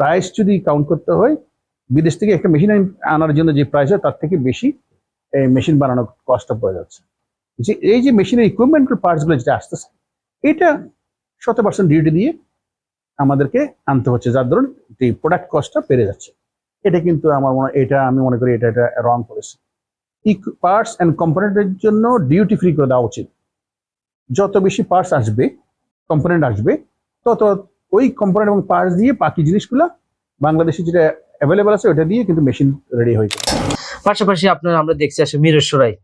Price যদি count করতে হয়, বিদেশ থেকে একটা মেশিন আনার জন্য যে প্রাইস হয় তার থেকে বেশি এই মেশিন বানানোর কষ্টটা পড়ে যাচ্ছে। যে এই যে মেশিনের ইকুইপমেন্টের পার্টসগুলো যেটা আসতেছে, এটা 100% ডিউটি দিয়ে আমাদেরকে আনতে হচ্ছে, যার ধরুন এই প্রোডাক্ট কস্টটা বেড়ে যাচ্ছে। এটা কিন্তু আমি মনে করি এটা রং পলিসি। পার্টস অ্যান্ড কম্পোনেন্টের জন্য ডিউটি ফ্রি করে দেওয়া উচিত। যত বেশি পার্টস আসবে, কম্পোনেন্ট আসবে, তত ওই কম্পোনেন্ট এবং পার্টস দিয়ে বাকি জিনিসগুলো বাংলাদেশে যেটা অ্যাভেলেবল আছে ওটা দিয়ে কিন্তু মেশিন রেডি হয়ে যাবে। পাশাপাশি আমরা দেখছি আসলে মিরসরাই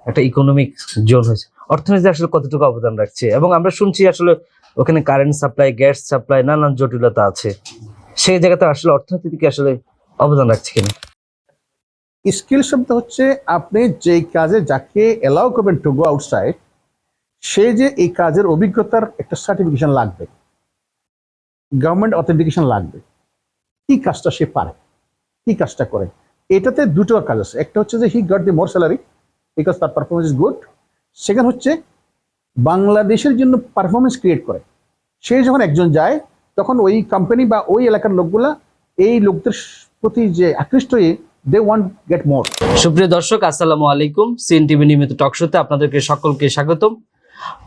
একটা ইকোনমিক জোন হয়েছে, অর্থনীতি আসলে কতটুকু অবদান রাখছে, এবং আমরা শুনছি আসলে ওখানে কারেন্ট সাপ্লাই, গ্যাস সাপ্লাই, নানান জটিলতা আছে। সেই জায়গাতে আসলে অর্থনীতিকে আসলে অবদান রাখছে কিনা? স্কিল শব্দ হচ্ছে আপনি যেই কাজে যাকে এলাও করবেন টু গো আউটসাইড, সে যে এই কাজের অভিজ্ঞতার একটা সার্টিফিকেশন লাগবে, গভর্নমেন্ট অথেন্টিকেশন লাগবে, কি কাজটা সে পারে, কি কাজটা করে। এটাতে দুটো কাজ আছে। একটা হচ্ছে যে he got the more salary because তার পারফরমেন্স ইজ গুড। সেকেন্ড হচ্ছে বাংলাদেশের জন্য পারফরমেন্স ক্রিয়েট করে। সে যখন একজন যায় তখন ওই কোম্পানি বা ওই এলাকার লোকগুলা এই লোকদের প্রতি যে আকৃষ্ট হয়ে দে ওয়ান্ট গেট মোর। সুপ্রিয় দর্শক, আসসালামু আলাইকুম। সিএনটিভি নিয়মিত টক শোতে আপনাদেরকে সকলকে স্বাগতম।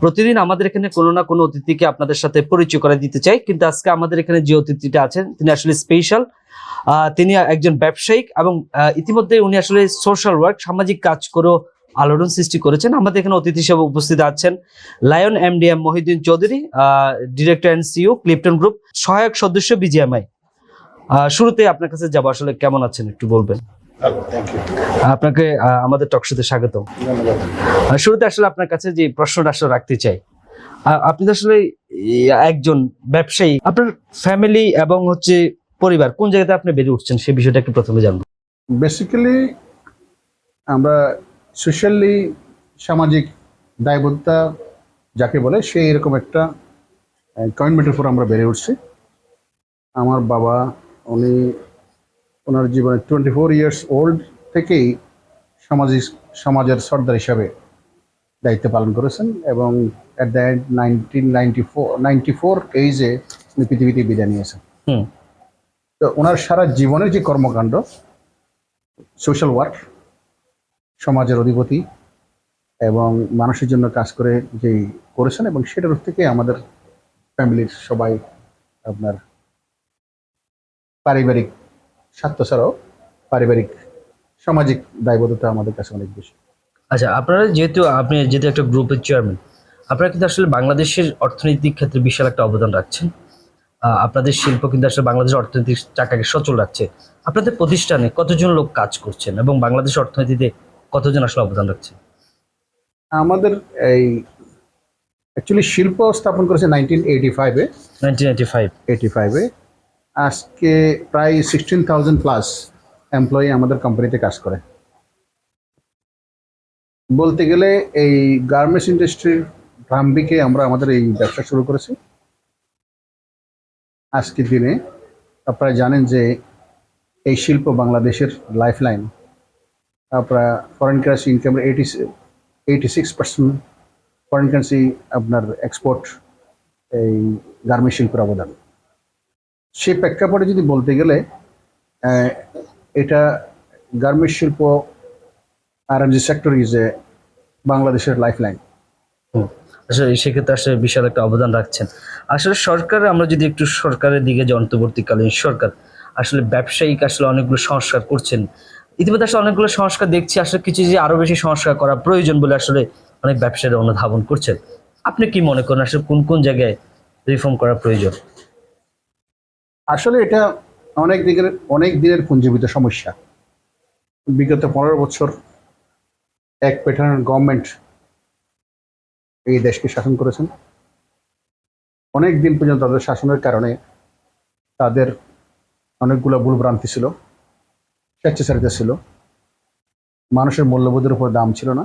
প্রতিদিন আমাদের এখানে কোনো না কোনো অতিথিকে আপনাদের সাথে পরিচয় করে দিতে চাই, কিন্তু আজকে আমাদের এখানে যে অতিথিটা আছেন তিনি আসলে স্পেশাল। তিনি একজন ব্যবসায়িক এবং ইতিমধ্যে উনি আসলে সোশ্যাল ওয়ার্ক, সামাজিক কাজ করেও আলোড়ন সৃষ্টি করেছেন। আমাদের এখানে অতিথি হিসেবে উপস্থিত আছেন lion MDM Mohiuddin Chowdhury, director and CEO, Clifton group, সহায়ক সদস্য বিজিএমআই। শুরুতে আপনার কাছে যাবো, আসলে কেমন আছেন একটু বলবেন? আপনাকে আমাদের টকশোতে স্বাগতম। শুরুতে আসলে আপনার কাছে যে প্রশ্নটা আসলে রাখতে চাই, আপনি তো আসলে একজন ব্যবসায়ী, আপনার ফ্যামিলি এবং হচ্ছে পরিবার কোন জায়গাতে আপনি বেড়ে উঠছেন সেই বিষয়টা একটু প্রথমে জানবো। বেসিক্যালি আমরা সোশ্যালি, সামাজিক দায়বদ্ধতা যাকে বলে, সেই এরকম একটা কমিটমেন্টের উপর আমরা বেড়ে উঠছি। আমার বাবা উনি ওনার জীবনে 24 ইয়ার্স ওল্ড থেকেই সমাজের সর্দার হিসাবে দায়িত্ব পালন করেছেন, এবং অ্যাট দ্য এন্ড 1994 এইজে উনি পৃথিবীতে বিদায় নিয়েছেন। তো ওনার সারা জীবনের যে কর্মকাণ্ড, সোশ্যাল ওয়ার্ক, সমাজের অধিপতি এবং মানুষের জন্য কাজ করে যেই করেছেন, এবং সেটার থেকে আমাদের ফ্যামিলির সবাই আপনার পারিবারিক স্বার্থ ছাড়াও পারিবারিক সামাজিক দায়বদ্ধতা আমাদের কাছে অনেক বেশি। আচ্ছা, আপনি যেহেতু একটা গ্রুপের চেয়ারম্যান, আপনারা কিন্তু আসলে বাংলাদেশের অর্থনৈতিক ক্ষেত্রে বিশাল একটা অবদান রাখছেন। আপনাদের শিল্প কিন্তু আসলে বাংলাদেশের অর্থনৈতিক চাকাকে সচল রাখছে। আপনাদের প্রতিষ্ঠানে কতজন লোক কাজ করছেন এবং বাংলাদেশের অর্থনীতিতে কতজন আসলে অবদান রাখছেন? আমাদের এই অ্যাকচুয়ালি শিল্প স্থাপন করেছে 1985-এ। 1985 আজকে প্রায় 16,000 প্লাস এমপ্লয়ি আমাদের কোম্পানিতে কাজ করে। বলতে গেলে এই গার্মেন্টস ইন্ডাস্ট্রির প্রারম্ভিকে আমরা আমাদের এই ব্যবসা শুরু করেছি। আজকের দিনে আপনারা জানেন যে এই শিল্প বাংলাদেশের লাইফলাইন। আপনারা ফরেন কারেন্সি ইনকামের 86% ফরেন কারেন্সি আপনার এক্সপোর্ট এই গার্মেন্টস শিল্পের অবদান। সেই প্রেক্ষাপটে যদি বলতে গেলে এটা গার্মেন্টস শিল্প আরএমজি সেক্টর ইজ এ বাংলাদেশের লাইফলাইন। আসলে সেক্ষেত্রে আসলে বিশাল একটা অবদান রাখছেন। আসলে সরকার, আমরা যদি একটু সরকারের দিকে যে অন্তর্বর্তীকালীন সরকার আসলে ব্যবসায়িক আসলে অনেকগুলো সংস্কার করছেন। ইতিমধ্যে আসলে অনেকগুলো সংস্কার দেখছি, আসলে কিছু যে আরো বেশি সংস্কার করা প্রয়োজন বলে আসলে অনেক ব্যবসায়ীরা অনুধাবন করছেন। আপনি কি মনে করেন আসলে কোন কোন জায়গায় রিফর্ম করা প্রয়োজন? আসলে এটা অনেক দিনের পুঞ্জীবিত সমস্যা। বিগত 15 বছর এক প্যাটার্ন গভর্নমেন্ট এই দেশকে শাসন করেছেন। অনেক দিন পর্যন্ত তাদের শাসনের কারণে তাদের অনেকগুলো ভুলভ্রান্তি ছিল, স্বেচ্ছাচারিতা ছিল, মানুষের মূল্যবোধের উপর দাম ছিল না।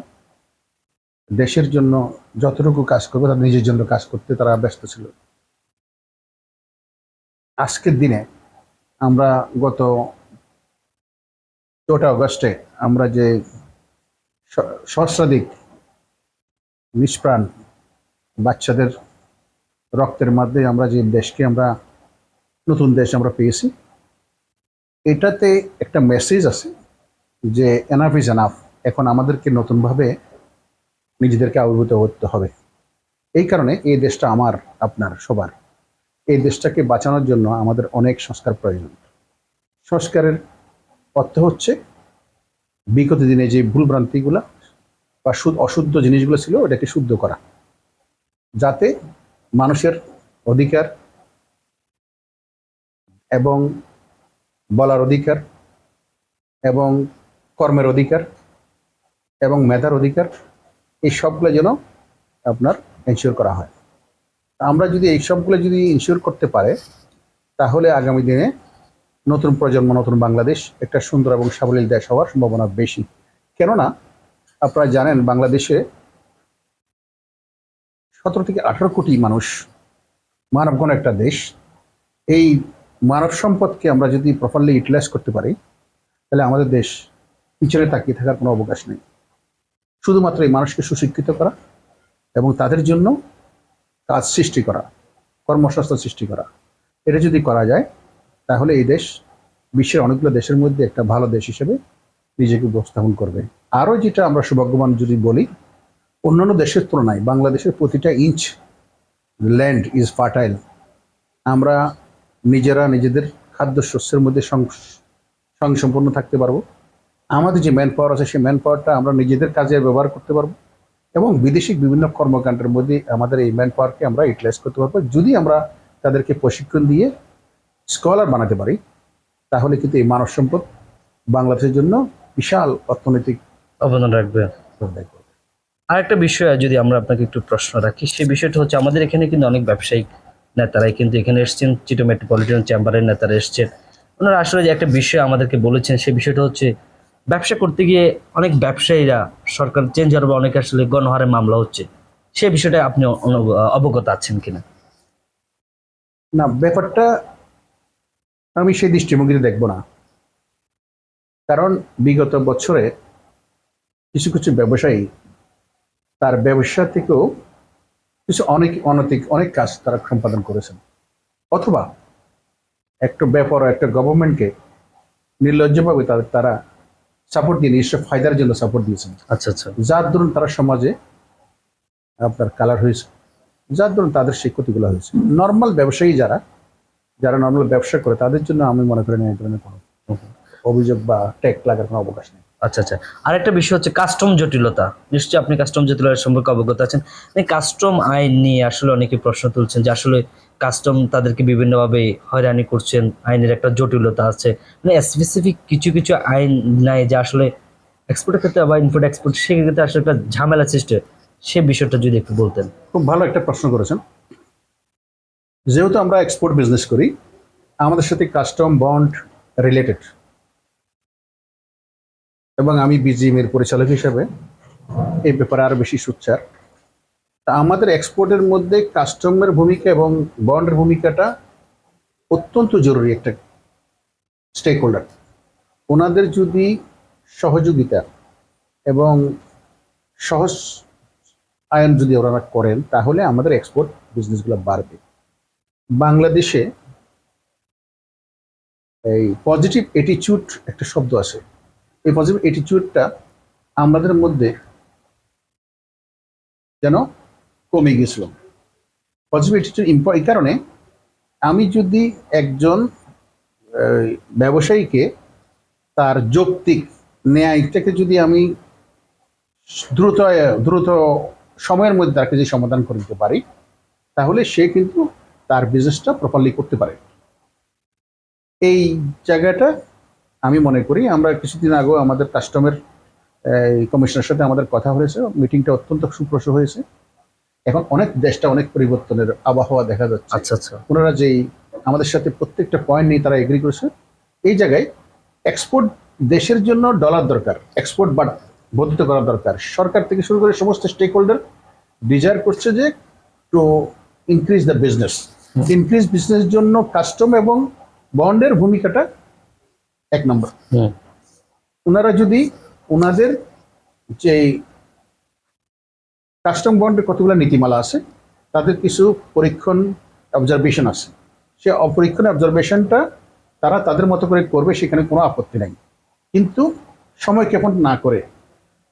দেশের জন্য যতটুকু কাজ করবে তাদের নিজের জন্য কাজ করতে তারা ব্যস্ত ছিল। আজকের দিনে আমরা গত 4 আগস্টে আমরা যে সহস্রাধিক নিষ্প্রাণ বাচ্চাদের রক্তের মধ্যে আমরা যে দেশকে আমরা নতুন দেশ আমরা পেয়েছি, এটাতে একটা মেসেজ আছে যে এনাফ ইজ এনাফ, এখন আমাদেরকে নতুনভাবে নিজেদেরকে আবির্ভূত করতে হবে। এই কারণে এই দেশটা আমার, আপনার, সবার। এই দেশটাকে বাঁচানোর জন্য আমাদের অনেক সংস্কার প্রয়োজন। সংস্কারের অর্থ হচ্ছে বিগত দিনে যে ভুলভ্রান্তিগুলো বা অশুদ্ধ জিনিসগুলো ছিল ওটাকে শুদ্ধ করা, যাতে মানুষের অধিকার এবং বলার অধিকার এবং কর্মের অধিকার এবং মেধার অধিকার এই সবগুলো যেন আপনার এনশিওর করা হয়। আমরা যদি এই সবগুলো যদি ইনশিওর করতে পারে, তাহলে আগামী দিনে নতুন প্রজন্ম, নতুন বাংলাদেশ একটা সুন্দর এবং সাবলীল দেশ হওয়ার সম্ভাবনা বেশি। কেননা আপনারা জানেন বাংলাদেশে 17 থেকে 18 কোটি মানুষ, মানবঘন একটা দেশ। এই মানব সম্পদকে আমরা যদি প্রপারলি ইউটিলাইজ করতে পারি, তাহলে আমাদের দেশ পিছনে তাকিয়ে থাকার কোনো অবকাশ নেই। শুধুমাত্র এই মানুষকে সুশিক্ষিত করা এবং তাদের জন্য কাজ সৃষ্টি করা, কর্মসংস্থান সৃষ্টি করা, এটা যদি করা যায়, তাহলে এই দেশ বিশ্বের অনেকগুলো দেশের মধ্যে একটা ভালো দেশ হিসেবে নিজেকে উপস্থাপন করবে। আরও যেটা আমরা সৌভাগ্যবান যদি বলি, অন্যান্য দেশের তুলনায় বাংলাদেশের প্রতিটা ইঞ্চ ল্যান্ড ইজ ফার্টাইল। আমরা নিজেরা নিজেদের খাদ্যশস্যের মধ্যে স্বয়ংসম্পূর্ণ থাকতে পারবো। আমাদের যে ম্যান পাওয়ার আছে সেই ম্যান পাওয়ারটা আমরা নিজেদের কাজে ব্যবহার করতে পারবো এবং বিদেশি বিভিন্ন কর্মকাণ্ডের মধ্যে আমাদের এই ম্যান পাওয়ারকে আমরা ইউটিলাইজ করতে পারবো। যদি আমরা তাদেরকে প্রশিক্ষণ দিয়ে স্কলার বানাতে পারি, তাহলে কিন্তু এই মানব সম্পদ বাংলাদেশের জন্য বিশাল অর্থনৈতিক অবদান রাখবে। আরেকটা বিষয় যদি আমরা আপনাকে একটু প্রশ্ন রাখি, সেই বিষয়টা হচ্ছে আমাদের এখানে কিন্তু অনেক ব্যবসায়িক নেতারাই কিন্তু এখানে এসেছেন, চিটো মেট্রোপলিটন চেম্বারের নেতারা এসেছেন। ওনারা আসলে যে একটা বিষয় আমাদেরকে বলেছেন, সেই বিষয়টা হচ্ছে ব্যবসা করতে গিয়ে অনেক ব্যবসায়ীরা সরকার চেঞ্জ হওয়ার পর অনেক আসলে গণহারে মামলা হচ্ছে। সেই বিষয়টা আপনি অবগত আছেন কিনা? না, ব্যাপারটা আমি সেই দৃষ্টিভঙ্গিতে দেখব না। কারণ বিগত বছরে কিছু কিছু ব্যবসায়ী তার ব্যবসা থেকেও কিছু অনেক কাজ তারা সম্পাদন করেছেন, অথবা একটা ব্যাপার একটা গভর্নমেন্টকে নির্লজ্জভাবে তারা সাপোর্ট দিয়ে নিজস্ব ফায়দার জন্য সাপোর্ট দিয়েছেন। আচ্ছা আচ্ছা। যার দরুন তারা সমাজে আপনার কালার হয়েছে, যার দরুন তাদের সেই ক্ষতিগুলো হয়েছে। নর্মাল ব্যবসায়ী যারা নর্মাল ব্যবসা করে, তাদের জন্য আমি মনে করি না এই ধরনের কোনো অভিযোগ বা ট্যাগ লাগার কোনো অবকাশ নেই। আচ্ছা আচ্ছা। আরেকটা বিষয় হচ্ছে কাস্টম জটিলতা। নিশ্চয়ই আপনি কাস্টম জটিলতার সম্পর্কে অবগত আছেন। এই কাস্টম আইন নিয়ে আসলে অনেকে প্রশ্ন তুলছেন যে আসলে কাস্টম তাদেরকে বিভিন্নভাবে হয়রানি করছেন, আইনের একটা জটিলতা আছে। মানে স্পেসিফিক কিছু কিছু আইন নাই যে আসলে এক্সপোর্টের ক্ষেত্রে বা ইম্পোর্ট এক্সপোর্ট সেক্ষেত্রে আসলে একটা ঝামেলা সৃষ্টি হয়। সে বিষয়টা যদি একটু বলতেন। খুব ভালো একটা প্রশ্ন করেছেন। যেহেতু আমরা এক্সপোর্ট বিজনেস করি, আমাদের সাথে কাস্টম বন্ড রিলেটেড, এবং আমি বিজিএম এর পরিচালক হিসেবে এই ব্যাপারে আরো বেশি সোচ্চার। তা আমাদের এক্সপোর্টের মধ্যে কাস্টমের ভূমিকা এবং বন্ডের ভূমিকাটা অত্যন্ত জরুরি একটা স্টেক হোল্ডার। ওনাদের যদি সহযোগিতা এবং সহজ আয়ন যদি ওনারা করেন, তাহলে আমাদের এক্সপোর্ট বিজনেসগুলো বাড়বে। বাংলাদেশে এই পজিটিভ অ্যাটিটিউড একটা শব্দ আছে, এই পজিটিভ অ্যাটিটিউডটা আমাদের মধ্যে যেন কমে গেছিল। পজিটিভ অ্যাটিটিউড এই কারণে, আমি যদি একজন ব্যবসায়ীকে তার যৌক্তিক ন্যায়টাকে যদি আমি দ্রুত দ্রুত সময়ের মধ্যে তাকে যদি সমাধান করে দিতে পারি, তাহলে সে কিন্তু তার বিজনেসটা প্রপারলি করতে পারে। এই জায়গাটা আমি মনে করি, আমরা কিছুদিন আগেও আমাদের কাস্টমের কমিশনের সাথে আমাদের কথা হয়েছে, মিটিংটা অত্যন্ত সুপ্রসূ হয়েছে। এখন দেশটা অনেক পরিবর্তনের আবহাওয়া দেখা যাচ্ছে। আচ্ছা আচ্ছা। ওনারা যেই আমাদের সাথে প্রত্যেকটা পয়েন্ট নিয়ে তারা এগ্রি করেছে। এই জায়গায় এক্সপোর্ট দেশের জন্য ডলার দরকার, এক্সপোর্ট বর্ধিত করা দরকার। সরকার থেকে শুরু করে সমস্ত স্টেক হোল্ডার ডিজায়ার করছে যে to increase the business. Increase বিজনেসের জন্য কাস্টম এবং বন্ডের ভূমিকাটা এক নম্বর। ওনারা যদি ওনাদের যে কাস্টম বন্ডের কতগুলো নীতিমালা আছে, তাদের কিছু পরীক্ষণ অবজারভেশন আছে, সে অপরীক্ষণ অবজারভেশনটা তারা তাদের মতো করে করবে, সেখানে কোনো আপত্তি নাই। কিন্তু সময় ক্ষেপণ না করে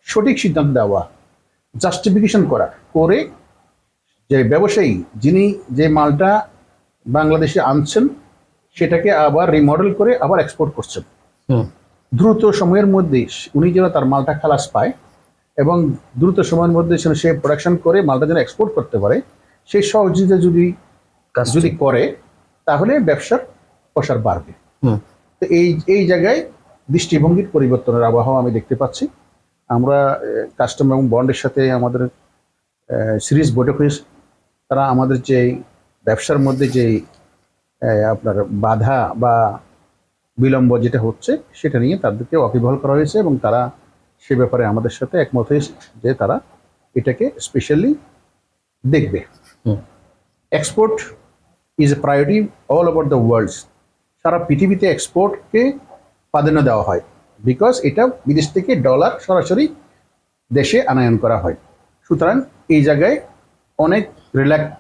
সঠিক সিদ্ধান্ত দেওয়া, জাস্টিফিকেশন করা করে যে ব্যবসায়ী যিনি যে মালটা বাংলাদেশে আনছেন সেটাকে আবার রিমডেল করে আবার এক্সপোর্ট করছেন, দ্রুত সময়ের মধ্যে উনি যেন তার মালটা খালাস পায় এবং দ্রুত সময়ের মধ্যে যেন সে প্রোডাকশন করে মালটা যেন এক্সপোর্ট করতে পারে, সেই সহযোগিতা যদি যদি করে তাহলে ব্যবসার প্রসার বাড়বে। তো এই জায়গায় দৃষ্টিভঙ্গির পরিবর্তনের আবহাওয়া আমি দেখতে পাচ্ছি। আমরা কাস্টম এবং বন্ডের সাথে আমাদের সিরিজ বৈঠক হয়েছে। তারা আমাদের যে ব্যবসার মধ্যে যে আপনার বাধা বা বিলম্ব যেটা হচ্ছে সেটা নিয়ে তাদেরকে ওয়াকিবহাল করা হয়েছে এবং তারা সে ব্যাপারে আমাদের সাথে একমত হয়েছে যে তারা এটাকে স্পেশালি দেখবে। Export is a priority all over the world. সারা পৃথিবীতে এক্সপোর্টকে প্রাধান্য দেওয়া হয়, বিকজ এটা বিদেশ থেকে ডলার সরাসরি দেশে আনয়ন করা হয়। সুতরাং এই জায়গায় অনেক রিল্যাক্স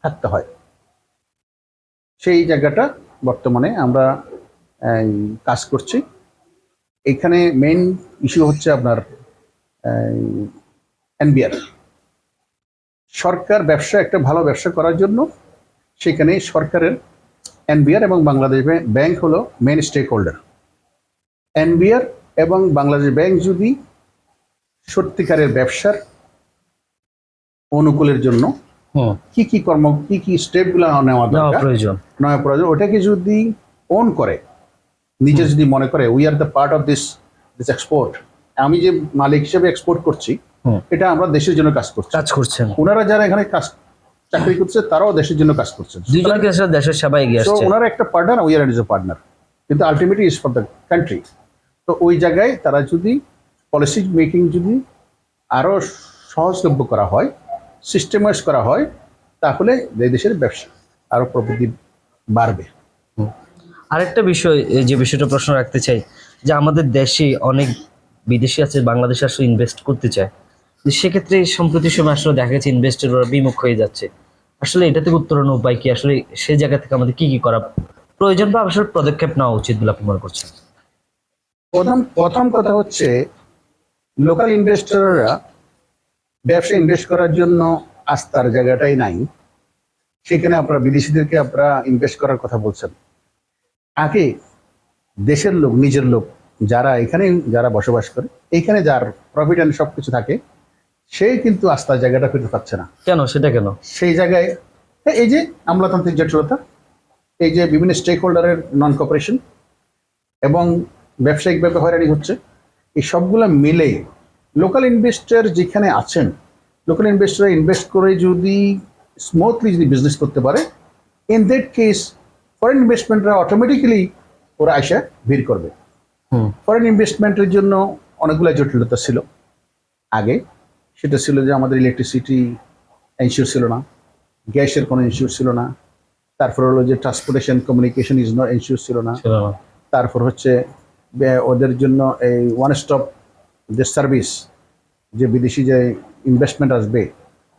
থাকতে হয়। সেই জায়গাটা বর্তমানে আমরা কাজ করছি। এখানে মেইন ইস্যু হচ্ছে আপনার এনবিআর। সরকার ব্যবসা একটা ভালো ব্যবসা করার জন্য সেখানে সরকারের এনবিআর এবং বাংলাদেশ ব্যাংক হলো মেইন স্টেক হোল্ডার। এনবিআর এবং বাংলাদেশ ব্যাংক যদি সত্যিকারের ব্যবসার অনুকূলের জন্য কি কি স্টেপগুলো নেওয়া প্রয়োজন, ওটাকে যদি ওন করে, নিজে যদি মনে করে we are the part of this export, আমি যে মালিক হিসেবে এক্সপোর্ট করছি, এটা আমরা দেশের জন্য কাজ করছেন। ওনারা যারা এখানে কাজ চাকরি করছে তারাও দেশের জন্য কাজ করছেন, দেশের সেবায় এগিয়ে আসছে। ওনারা একটা partner, we are is a partner, কিন্তু ultimately is for the country. তো ওই জায়গায় তারা যদি পলিসি মেকিং যদি আরো সহজলভ্য করা হয়, সিস্টেমাইজ করা হয়, তাহলে দেশের ব্যবসা আরো প্রবৃদ্ধি বাড়বে। আরেকটা বিষয়, যে বিষয়টা প্রশ্ন রাখতে চাই, যে আমাদের দেশে অনেক বিদেশি আছে বাংলাদেশে আসলে ইনভেস্ট করতে চায়, সেক্ষেত্রে সম্প্রতি সময় আসলে দেখা যাচ্ছে ইনভেস্টররা বিমুখ হয়ে যাচ্ছে। আসলে এটা থেকে উত্তরণের উপায় কি? আসলে সেই জায়গা থেকে আমাদের কি করা প্রয়োজন বা আসলে পদক্ষেপ নেওয়া উচিত বলে আপনি মনে করছেন? প্রথম কথা হচ্ছে লোকাল ইনভেস্টররা ব্যবসা ইনভেস্ট করার জন্য আস্থার জায়গাটাই নাই। সেখানে আপনারা বিদেশিদেরকে আপনারা ইনভেস্ট করার কথা বলছেন। আগে দেশের লোক, নিজের লোক যারা এখানে যারা বসবাস করে, এইখানে যার প্রফিট অ্যান্ড সবকিছু থাকে, সেই কিন্তু আস্থার জায়গাটা ফিরতে পারছে না। কেন? সেটা কেন? সেই জায়গায় এই যে আমলাতান্ত্রিক জটিলতা, এই যে বিভিন্ন স্টেক হোল্ডারের নন কোঅপারেশন এবং ব্যবসায়িকভাবে হয়রানি হচ্ছে, এই সবগুলো মিলে লোকাল ইনভেস্টর যেখানে আছেন, লোকাল ইনভেস্টর ইনভেস্ট করে যদি স্মুথলি যদি বিজনেস করতে পারে, ইন দ্যাট কেস ফরেন ইনভেস্টমেন্টরা অটোমেটিক্যালি ওরা আইসা ভিড় করবে। ফরেন ইনভেস্টমেন্টের জন্য অনেকগুলো জটিলতা ছিল আগে। সেটা ছিল যে আমাদের ইলেকট্রিসিটি ইনস্যুর ছিল না, গ্যাসের কোনো ইনস্যুর ছিল না, তারপর হলো যে transportation communication is not insure ছিল না, তারপর হচ্ছে ওদের জন্য এই ওয়ান স্টপ যে সার্ভিস, যে বিদেশি যে ইনভেস্টমেন্ট আসবে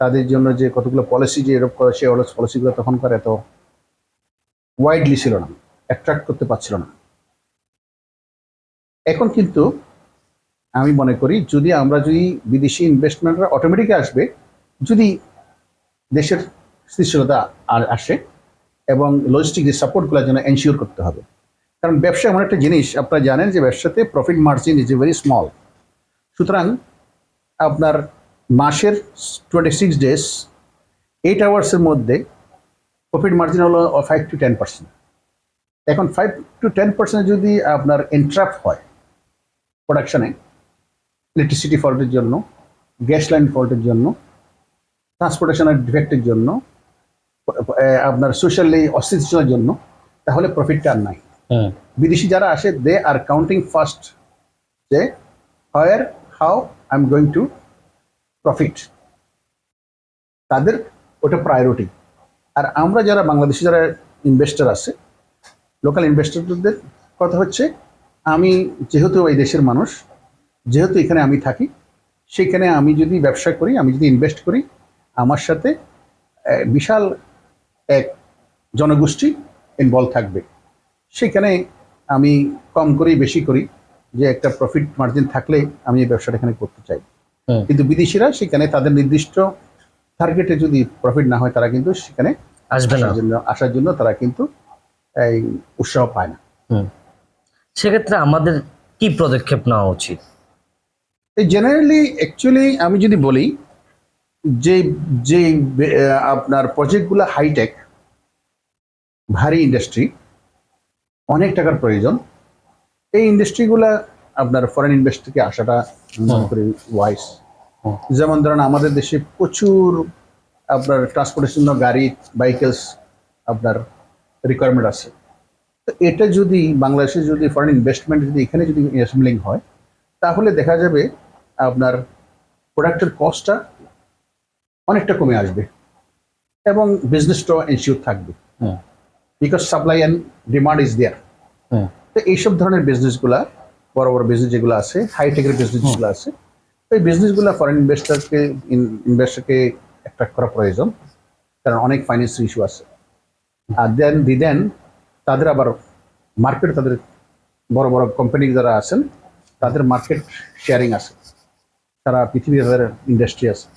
তাদের জন্য যে কতগুলো পলিসি যে এরকম করে, সে পলিসিগুলো তখন করে এত ওয়াইডলি ছিল না, অ্যাট্রাক্ট করতে পারছিল না। এখন কিন্তু আমি মনে করি যদি বিদেশি ইনভেস্টমেন্টরা অটোমেটিক আসবে, যদি দেশের স্থিতিশীলতা আসে এবং লজিস্টিক যে সাপোর্টগুলো যেন এনশিওর করতে হবে। কারণ ব্যবসা এমন একটা জিনিস, আপনারা জানেন যে ব্যবসাতে profit margin is a very small. সুতরাং আপনার মাসের 26 ডেজ 8 আওয়ার্সের মধ্যে প্রফিট মার্জিন হলো 5 to 10%। এখন 5 to 10% যদি আপনার ইন্টারাপ্ট হয় প্রোডাকশনে, ইলেকট্রিসিটি ফল্টের জন্য, গ্যাস লাইন ফল্টের জন্য, ট্রান্সপোর্টেশনের ডিফেক্টের জন্য, আপনার সোশ্যালি অস্থিতিশীলতার জন্য, তাহলে প্রফিটটা আর নাই। বিদেশি যারা আসে, দে আর কাউন্টিং ফার্স্ট যে how I am going to profit, তাদের ওটা প্রায়োরিটি। আর আমরা যারা বাংলাদেশি যারা ইনভেস্টর আছে, লোকাল ইনভেস্টরদের কথা হচ্ছে, আমি যেহেতু এই দেশের মানুষ, যেহেতু এখানে আমি থাকি, সেখানে আমি যদি ব্যবসা করি, আমি যদি ইনভেস্ট করি, আমার সাথে বিশাল এক জনগোষ্ঠী ইনভলভ থাকবে। সেখানে আমি কম করি বেশি করি, যে একটা প্রফিট মার্জিন থাকলে আমি এই ব্যবসাটা এখানে করতে চাই। কিন্তু বিদেশিরা সেখানে তাদের নির্দিষ্ট টার্গেটে যদি প্রফিট না হয়, তারা কিন্তু সেখানে আসবে না। আসার জন্য তারা কিন্তু এই উৎসাহ পায় না। সেক্ষেত্রে আমাদের কি পদক্ষেপ নেওয়া উচিত? এই জেনারেলি অ্যাকচুয়ালি আমি যদি বলি যে যে আপনার প্রজেক্টগুলো হাইটেক, ভারী ইন্ডাস্ট্রি, অনেক টাকার প্রয়োজন, এই ইন্ডাস্ট্রিগুলা আপনার ফরেন ইনভেস্টরকে আসাটা মনে করি ওয়াইস। যেমন ধরেন আমাদের দেশে প্রচুর আপনার ট্রান্সপোর্টের জন্য গাড়ি, ভেহিকেলস আপনার রিকোয়ারমেন্ট আছে। তো এটা যদি বাংলাদেশে যদি ফরেন ইনভেস্টমেন্ট যদি এখানে যদি অ্যাসেম্বলিং হয়, তাহলে দেখা যাবে আপনার প্রোডাক্টের কস্টটা অনেকটা কমে আসবে এবং বিজনেসটাও এনশিওর থাকবে, because supply and demand is there. তো এইসব ধরনের বিজনেসগুলা, বড় বড় বিজনেস যেগুলো আছে, হাইটেকের বিজনেস যেগুলো আছে, এই বিজনেসগুলো ফরেন ইনভেস্টরকে অ্যাট্রাক্ট করা প্রয়োজন, কারণ অনেক ফাইন্যান্সিয়াল ইস্যু আছে। আর দেন তাদের আবার মার্কেট, তাদের বড় বড় কোম্পানি যারা আছেন তাদের মার্কেট শেয়ারিং আছে, তারা পৃথিবীর তাদের ইন্ডাস্ট্রি আছে,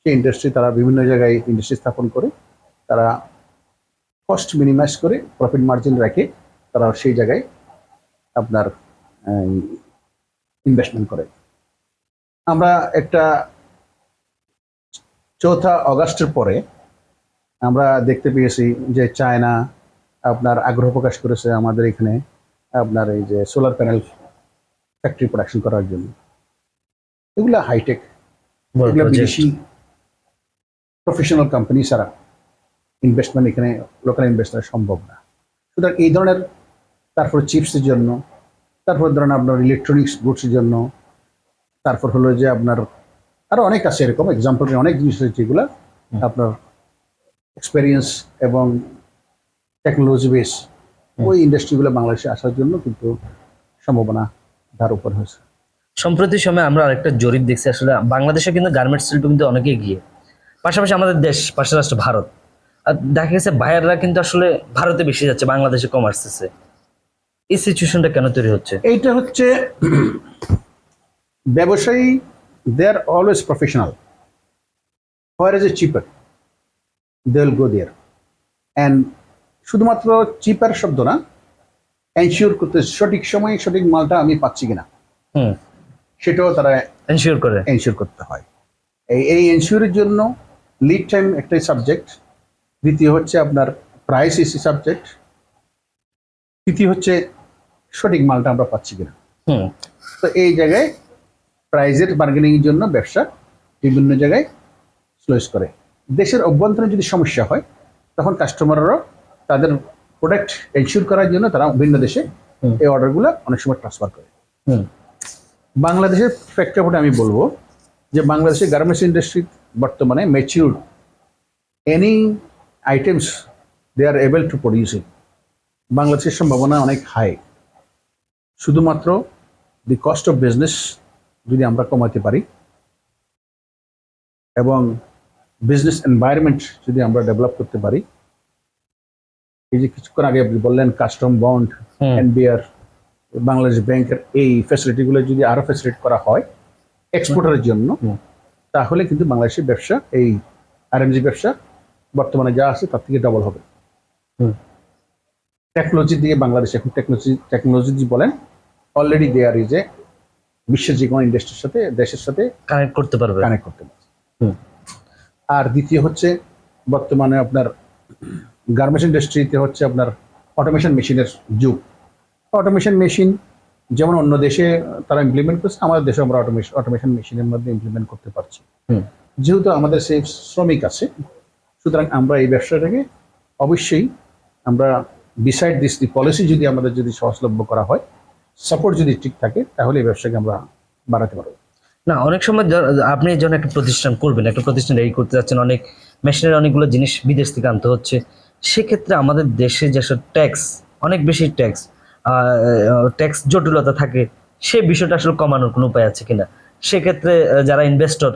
সেই ইন্ডাস্ট্রি তারা বিভিন্ন জায়গায় ইন্ডাস্ট্রি স্থাপন করে, তারা কস্ট মিনিমাইজ করে প্রফিট মার্জিন রেখে তারা সেই জায়গায় আপনার ইনভেস্টমেন্ট করে। আমরা একটা 4 আগস্টের পরে আমরা দেখতে পেয়েছি যে চায়না আপনার আগ্রহ প্রকাশ করেছে আমাদের এখানে আপনার এই যে সোলার প্যানেল ফ্যাক্টরি প্রোডাকশন করার জন্য। এগুলো হাইটেক, এগুলো বিদেশি প্রফেশনাল কোম্পানি ছাড়া ইনভেস্টমেন্ট এখানে লোকাল ইনভেস্টমেন্ট সম্ভব না। সুতরাং এই ধরনের, তারপর চিপসের জন্য, তারপর ধরেন আপনার ইলেকট্রনিক্স গুডসের জন্য, তারপর হলো যে আপনার আরো অনেক আছে এরকম এক্সাম্পল, অনেক জিনিস আছে যেগুলো আপনার এক্সপেরিয়েন্স এবং টেকনোলজি বেস, ওই ইন্ডাস্ট্রিগুলো বাংলাদেশে আসার জন্য কিন্তু সম্ভাবনা তার উপর হয়েছে। সম্প্রতি সময় আমরা আরেকটা জরিপ দেখছি, আসলে বাংলাদেশে কিন্তু গার্মেন্টস শিল্প কিন্তু অনেক এগিয়ে, পাশাপাশি আমাদের দেশ পাশের রাষ্ট্র ভারত, আর দেখা গেছে ভাইয়াররা কিন্তু আসলে ভারতে বেশি যাচ্ছে, বাংলাদেশে কম আসতেছে। এই সিচুয়েশনটা কেন তৈরি হচ্ছে? এইটা হচ্ছে ব্যবসায়ী, they are always professional, where is a cheaper they will go there. And শুধুমাত্র চিপার শব্দ না, এনশিওর করতে সঠিক সময়ে সঠিক মালটা আমি পাচ্ছি কিনা সেটাও তারা এনশিওর করতে হয়। এই এনশিওরের জন্য লিড টাইম একটাই সাবজেক্ট, দ্বিতীয় হচ্ছে আপনার প্রাইস ইস সাবজেক্ট, তৃতীয় হচ্ছে সঠিক মালটা আমরা পাচ্ছি কিনা। তো এই জায়গায় প্রাইজের বার্গেনিং এর জন্য ব্যবসা বিভিন্ন জায়গায় স্লোস করে। দেশের অভ্যন্তরে যদি সমস্যা হয়, তখন কাস্টমাররাও তাদের প্রোডাক্ট এনশিওর করার জন্য তারা ভিন্ন দেশে এই অর্ডারগুলো অনেক সময় ট্রান্সফার করে। বাংলাদেশের প্রেক্ষাপটে আমি বলবো যে বাংলাদেশের গার্মেন্টস ইন্ডাস্ট্রি বর্তমানে matured, any items they are able to produce it. বাংলাদেশের সম্ভাবনা অনেক হাই, শুধুমাত্র দি কস্ট অফ বিজনেস যদি আমরা কমাতে পারি এবং বিজনেস এনভায়রনমেন্ট যদি আমরা ডেভেলপ করতে পারি। এই যে কিছুক্ষণ আগে আপনি বললেন কাস্টম বন্ড, এনবিআর, বাংলাদেশ ব্যাংকের এই ফ্যাসিলিটিগুলো যদি আরো ফ্যাসিলিটেট করা হয় এক্সপোর্টারের জন্য, তাহলে কিন্তু বাংলাদেশের ব্যবসা, এই আরএমজি ব্যবসা বর্তমানে যা আছে তার থেকে ডবল হবে। টেকনোলজি দিয়ে বাংলাদেশ এখন টেকনোলজি বলেন অলরেডি দেয়ার ইজ এ, বিশ্বের যে কোনো ইন্ডাস্ট্রির সাথে, দেশের সাথে কানেক্ট করতে পারবে। আর দ্বিতীয় হচ্ছে বর্তমানে আপনার গার্মেন্টস ইন্ডাস্ট্রিতে হচ্ছে আপনার অটোমেশন মেশিনের যুগ। অটোমেশন মেশিন যেমন অন্য দেশে তারা ইমপ্লিমেন্ট করছে, আমাদের দেশে আমরা অটোমেশন মেশিনের মধ্যে ইমপ্লিমেন্ট করতে পারছি। যেহেতু আমাদের সেই শ্রমিক আছে, সুতরাং আমরা এই ব্যবসাটাকে অবশ্যই আমরা ডিসাইড দিস দি পলিসি যদি আমাদের যদি সহজলভ্য করা হয়, সাপোর্ট যদি ঠিক থাকে, তাহলে এই ব্যবসাকে আমরা বাড়াতে পারবো। না, অনেক সময় আপনি যখন একটা প্রতিষ্ঠান করবেন, একটা প্রতিষ্ঠান রেডি করতে যাচ্ছেন, অনেক মেশিনের অনেকগুলো জিনিস বিদেশ থেকে আনতে হচ্ছে, সেক্ষেত্রে আমাদের দেশে যেসব ট্যাক্স, অনেক বেশি ট্যাক্স জটিলতা থাকে, সেই বিষয়টা আসলে কমানোর কোনো উপায় আছে কিনা? সেক্ষেত্রে যারা ইনভেস্টর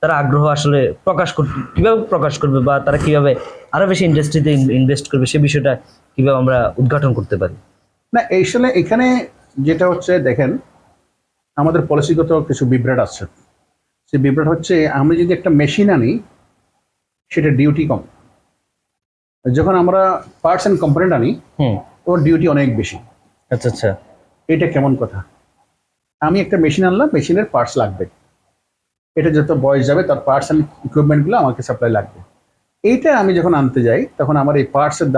তারা আগ্রহ আসলে কিভাবে প্রকাশ করবে, বা তারা কিভাবে আরো বেশি ইন্ডাস্ট্রিতে ইনভেস্ট করবে, সে বিষয়টা কিভাবে আমরা উদ্ঘাটন করতে পারি? না আসলে এখানে যেটা হচ্ছে দেখেন, আমাদের পলিসিগত কিছু বিভ্রাট আছে। সেই বিভ্রাট হচ্ছে, আমি যদি একটা মেশিন আনি সেটা ডিউটি কম, যখন আমরা পার্টস অ্যান্ড কম্পোনেন্ট আনি হুম। ওর ডিউটি অনেক বেশি। আচ্ছা আচ্ছা। এটা কেমন কথা? আমি একটা মেশিন আনলাম, মেশিনের পার্টস লাগবে, এটা যত বয়স যাবে তার পার্টস অ্যান্ড ইকুইপমেন্টগুলো আমাকে সাপ্লাই লাগবে। এইটা আমি যখন আনতে যাই তখন আমার এই পার্টসের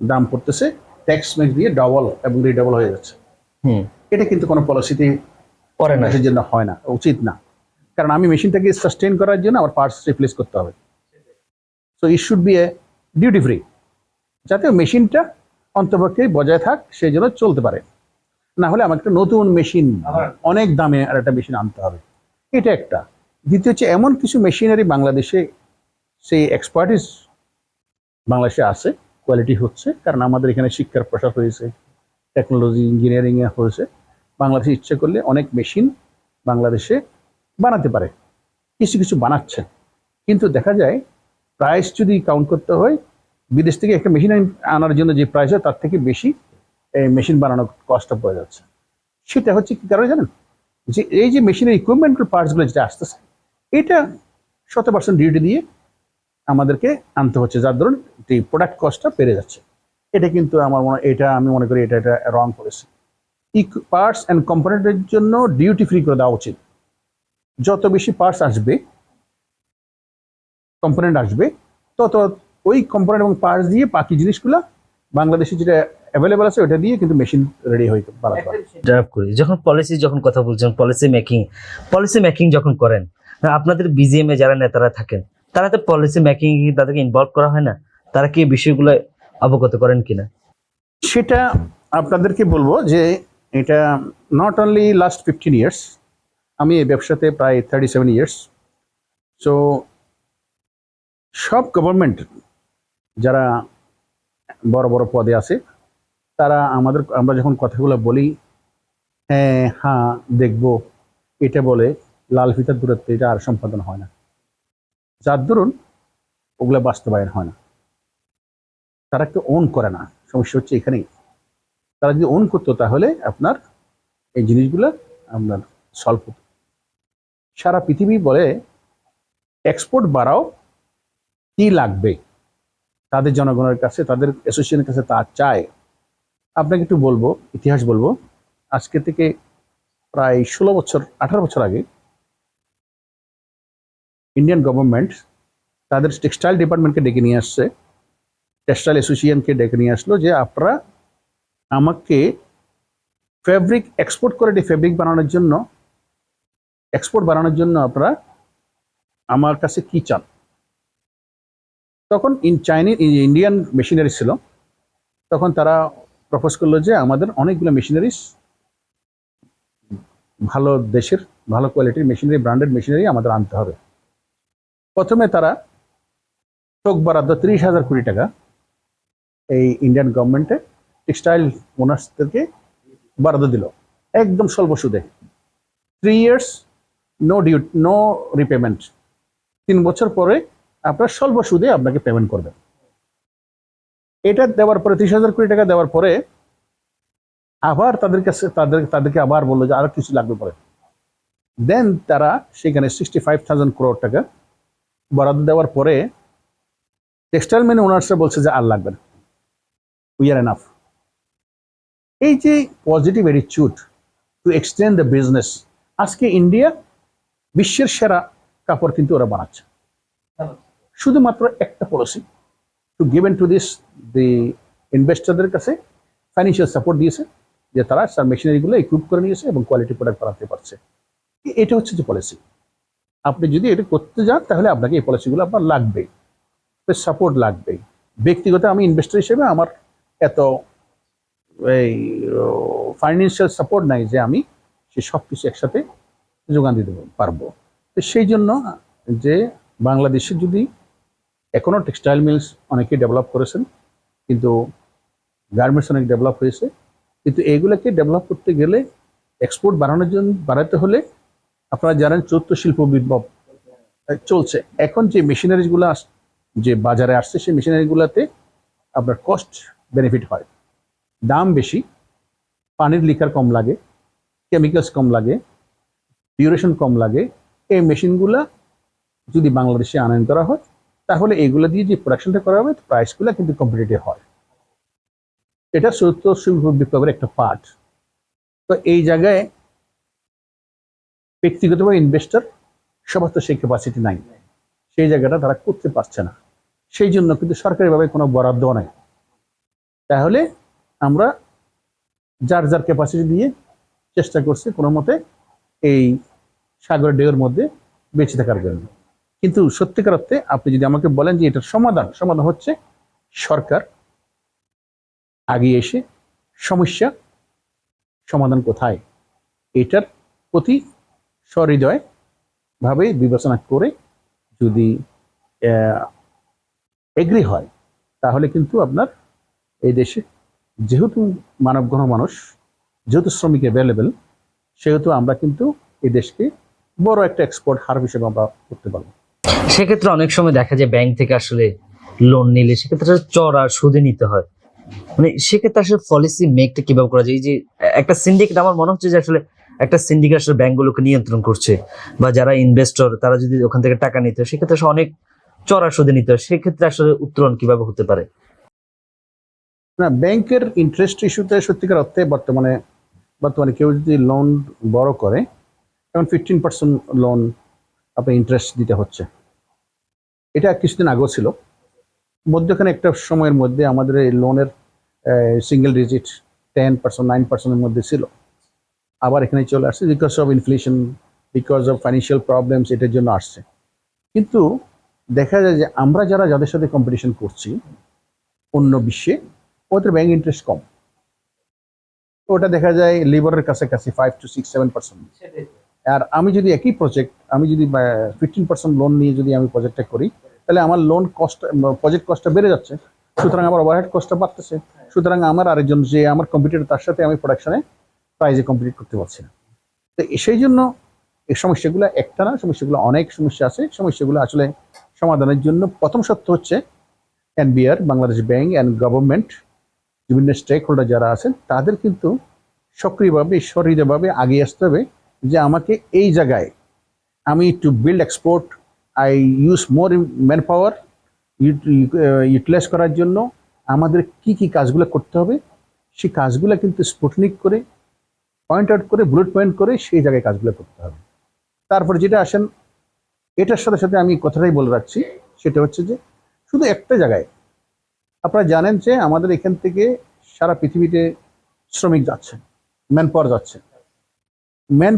দাম পড়তেছে ট্যাক্স দিয়ে ডবল এবং রিডবল হয়ে যাচ্ছে। হুম। এটা কিন্তু কোনো পলিসিতে পরে না। দেশের জন্য হয় না, উচিত না। কারণ আমি মেশিনটাকে সাস্টেন করার জন্য আমার পার্টস রিপ্লেস করতে হবে। So it should B A duty free, যাতে মেশিনটা অন্তপক্ষে বজায় থাক, সেই জন্য চলতে পারে। না হলে আমাকে একটা নতুন মেশিন, অনেক দামে আর একটা মেশিন আনতে হবে। এটা একটা। দ্বিতীয় হচ্ছে, এমন কিছু মেশিনারি বাংলাদেশে সেই এক্সপার্টিস বাংলাদেশে আছে, কোয়ালিটি হচ্ছে, কারণ আমাদের এখানে শিক্ষার প্রসার হয়েছে, টেকনোলজি ইঞ্জিনিয়ারিং এ হয়েছে। বাংলাদেশে ইচ্ছে করলে অনেক মেশিন বাংলাদেশে বানাতে পারে, কিছু কিছু বানাচ্ছে। কিন্তু দেখা যায় প্রাইস যদি কাউন্ট করতে হয়, বিদেশ থেকে একটা মেশিন আনার জন্য যে প্রাইস হয় তার থেকে বেশি এই মেশিন বানানোর কষ্টটা পড়ে যাচ্ছে। সেটা হচ্ছে কি কারণে জানেন? যে এই যে মেশিনের ইকুইপমেন্টের পার্টসগুলো যেটা আসতেছে, এটা 100% ডিউটি দিয়ে আমাদেরকে আনতে হচ্ছে, যার ধরুন এই প্রোডাক্ট কস্টটা বেড়ে যাচ্ছে। এটা কিন্তু আমি মনে করি এটা রং পলিসি। পার্টস অ্যান্ড কম্পোনেন্টের জন্য ডিউটি ফ্রি করে দেওয়া উচিত। যত বেশি পার্টস আসবে, কম্পোনেন্ট আসবে, তত ওই কম্পোনেন্ট এবং পার্টস দিয়ে বাকি জিনিসগুলো বাংলাদেশে যেটা অ্যাভেলেবল আছে ওটা দিয়ে কিন্তু মেশিন রেডি হয়ে বানাতে পারে। ড্রাইভ করি যখন যখন কথা বলছেন, পলিসি মেকিং যখন করেন, আপনাদের বিজিএম এ যারা নেতারা থাকেন, তারা তো পলিসি মেকিং তাদেরকে ইনভলভ করা হয় না? তারা কি এই বিষয়গুলো অবগত করেন কিনা? সেটা আপনাদেরকে বলবো যে এটা নট অনলি লাস্ট 15 ইয়ার্স, আমি এই ব্যবসাতে প্রায় 37 ইয়ার্স। সো সব গভর্নমেন্ট যারা বড় বড় পদে আছে, তারা আমরা যখন কথাগুলো বলি, হ্যাঁ হ্যাঁ দেখবো, এটা বলে লাল ফিতার দূরত্বে এটা আর সম্পাদন হয় না, যার দরুন ওগুলো বাস্তবায়ন হয় না। তারা একটু ওন করে না, সমস্যা হচ্ছে এখানেই। তারা যদি ওন করতো তাহলে আপনার এই জিনিসগুলো আপনার সলভ হতো। সারা পৃথিবী বলে এক্সপোর্ট বাড়াও, কি লাগবে তাদের জনগণের কাছে, তাদের অ্যাসোসিয়েশনের কাছে তা চায়। আপনাকে একটু বলবো, ইতিহাস বলবো। আজকে থেকে প্রায় 18 বছর আগে ইন্ডিয়ান গভর্নমেন্ট তাদের টেক্সটাইল ডিপার্টমেন্টকে ডেকে নিয়ে আসছে, টেক্সটাইল অ্যাসোসিয়েশনকে ডেকে নিয়ে আসলো যে আপনারা আমাকে ফেব্রিক এক্সপোর্ট করে ফেব্রিক বানানোর জন্য, এক্সপোর্ট বানানোর জন্য আপনারা আমার কাছে কি চান। তখন ইন্ডিয়ান মেশিনারি ছিল, তখন তারা প্রপোজ করলো যে আমাদের অনেকগুলো মেশিনারিজ, ভালো দেশের ভালো কোয়ালিটির মেশিনারি, ব্র্যান্ডেড মেশিনারি আমাদের আনতে হবে। প্রথমে তারা চোখ বরাদ্দ 30,000 কোটি টাকা এই ইন্ডিয়ান গভর্নমেন্টে টেক্সটাইল ওনার্সদেরকে বরাদ্দ দিল, একদম স্বল্প সুদে। 3 ইয়ার্স নো রিপেমেন্ট। 3 বছর পরে আপনার স্বল্প সুদে আপনাকে পেমেন্ট করবেন। এটা দেওয়ার পরে 30,000 কোটি টাকা দেওয়ার পরে আবার তাদেরকে আবার বললো যে আরো কিছু লাগবে পরে। দেন তারা সেখানে 65,000 করোড় টাকা বরাদ্দ দেওয়ার পরে টেক্সটাইল ম্যান ওনার্সরা বলছে যে আর লাগবে না, উই আর এনাফ। এই যে positive attitude to extend the business, আজকে ইন্ডিয়া বিশ্বের সেরা কাপড় কিন্তু ওরা বানাচ্ছে। শুধুমাত্র একটা policy two given to the ইনভেস্টরদের কাছে ফাইন্যান্সিয়াল সাপোর্ট দিয়েছে, যে তারা তার মেশিনারিগুলো ইকুইপ করে নিয়েছে এবং কোয়ালিটি প্রোডাক্ট বানাতে পারছে। এটা হচ্ছে যে পলিসি। আপনি যদি এটা করতে যান তাহলে আপনাকে এই পলিসিগুলো আপনার লাগবেই, সাপোর্ট লাগবেই। ব্যক্তিগত আমি ইনভেস্টর হিসেবে আমার এত এই ফাইন্যান্সিয়াল সাপোর্ট নাই যে আমি সে সব কিছু একসাথে যোগান দিতে পারবো। তো সেই জন্য যে বাংলাদেশে যদি এখনো টেক্সটাইল মিলস অনেকে ডেভেলপ করেছেন, কিন্তু গার্মেন্টস অনেক ডেভেলপ হয়েছে, কিন্তু এইগুলোকে ডেভেলপ করতে গেলে এক্সপোর্ট বাড়াতে হলে আপনারা জানেন 4th শিল্প বিপ্লব চলছে। এখন যে মেশিনারিজগুলো যে বাজারে আসছে সেই মেশিনারিগুলোতে আপনার কস্ট বেনিফিট হয়, দাম বেশি, পানির লিকার কম লাগে, কেমিক্যালস কম লাগে, ডিউরেশন কম লাগে, এই মেশিনগুলা যদি বাংলাদেশে আনয়ন করা হয় তাহলে এগুলো দিয়ে যে প্রোডাকশনটা করা হবে প্রাইসগুলো কিন্তু কম্পিটিটিভ হয়। এটা সত্য শিল্প বিপ্লবের একটা পার্ট। তো এই জায়গায় ব্যক্তিগতভাবে ইনভেস্টর সবার তো সেই ক্যাপাসিটি নাই, সেই জায়গাটা তারা করতে পারছে না, সেই জন্য কিন্তু সরকারিভাবে কোনো বরাদ্দ নাই। তাহলে আমরা যার যার ক্যাপাসিটি দিয়ে চেষ্টা করছি কোনো মতে এই সাগরের ঢেউয়ের মধ্যে বেঁচে থাকার জন্য। কিন্তু সত্যিকার অর্থে আপনি যদি আমাকে বলেন যে এটার সমাধান হচ্ছে সরকার আগে এসে সমস্যা সমাধান কোথায় এটার প্রতি সহৃদয় ভাবে বিবেচনা করে যদি এগ্রি হয় তাহলে কিন্তু আপনার এই দেশে যেহেতু মানব মানুষ, যেহেতু শ্রমিক অ্যাভেলেবেল, সেহেতু আমরা কিন্তু এই দেশকে বড় একটা এক্সপোর্ট হাব হিসেবে আমরা করতে পারবো। সেক্ষেত্রে অনেক সময় দেখা যায় ব্যাংক থেকে আসলে লোন নিলে সেক্ষেত্রে চড়া সুদে নিতে হয়, মানে সেক্ষেত্রে আসলে পলিসি মেকটা কিভাবে করা যায়? এই যে একটা সিন্ডিকেট, আমার মনে হচ্ছে যে আসলে একটা সিন্ডিকেট আসলে ব্যাংকগুলোকে নিয়ন্ত্রণ করছে, বা যারা ইনভেস্টর তারা যদি ওখান থেকে টাকা নিতে হয় সেক্ষেত্রে আসলে অনেক চড়া সুদে নিতে হয়, সেক্ষেত্রে আসলে উত্তরণ কিভাবে হতে পারে? না, ব্যাংকের ইন্টারেস্ট ইস্যুতে সত্যিকার অর্থে বর্তমানে কেউ যদি লোন বড় করে এখন 15% লোন আপনার ইন্টারেস্ট দিতে হচ্ছে। এটা কিছুদিন আগেও ছিল, মধ্যখানে একটা সময়ের মধ্যে আমাদের এই লোনের সিঙ্গেল ডিজিট 10%, 9%-এর মধ্যে ছিল, আবার এখানে চলে আসছে because of inflation, because of financial problems, এটার জন্য আসছে। কিন্তু দেখা যায় যে আমরা যাদের সাথে কম্পিটিশন করছি অন্য বিশ্বে, ওদের ব্যাংক ইন্টারেস্ট কম, ওটা দেখা যায় লিবারের কাছাকাছি 5 to 6, 7%। আর আমি যদি একই প্রজেক্ট, আমি যদি 15% লোন নিয়ে যদি আমি প্রজেক্টটা করি তাহলে আমার লোন কস্ট, প্রজেক্ট কস্টটা বেড়ে যাচ্ছে, সুতরাং আমার ওভারহেড কস্টটা বাড়তেছে, সুতরাং আমার আরেকজন যে আমার কম্পিটিটর তার সাথে আমি প্রোডাকশনে প্রাইজে কম্পিট করতে পারছি না। তো সেই জন্য এই সমস্যাগুলো একটা না, সমস্যাগুলো অনেক সমস্যা আছে। সমস্যাগুলো আসলে সমাধানের জন্য প্রথম সত্য হচ্ছে NBR, Bangladesh bank and government, বিভিন্ন স্টেক হোল্ডার যারা আছেন তাদের কিন্তু সক্রিয়ভাবে সহৃদয়ভাবে আগিয়ে আসতে হবে যে আমাকে এই জায়গায় আমি to build export I use more man power utilize করার জন্য আমাদের কি কি কাজগুলো করতে হবে, সেই কাজগুলো কিন্তু স্পুটনিক করে পয়েন্ট আউট করে বুলেট পয়েন্ট করে সেই জায়গায় কাজগুলো করতে হবে। তারপর যেটা আসেন, এটার সাথে সাথে আমি কথাটাই বলে রাখছি, সেটা হচ্ছে যে শুধু একটা জায়গায় আপনারা জানেন যে আমাদের এখান থেকে সারা পৃথিবীতে শ্রমিক যাচ্ছে, ম্যান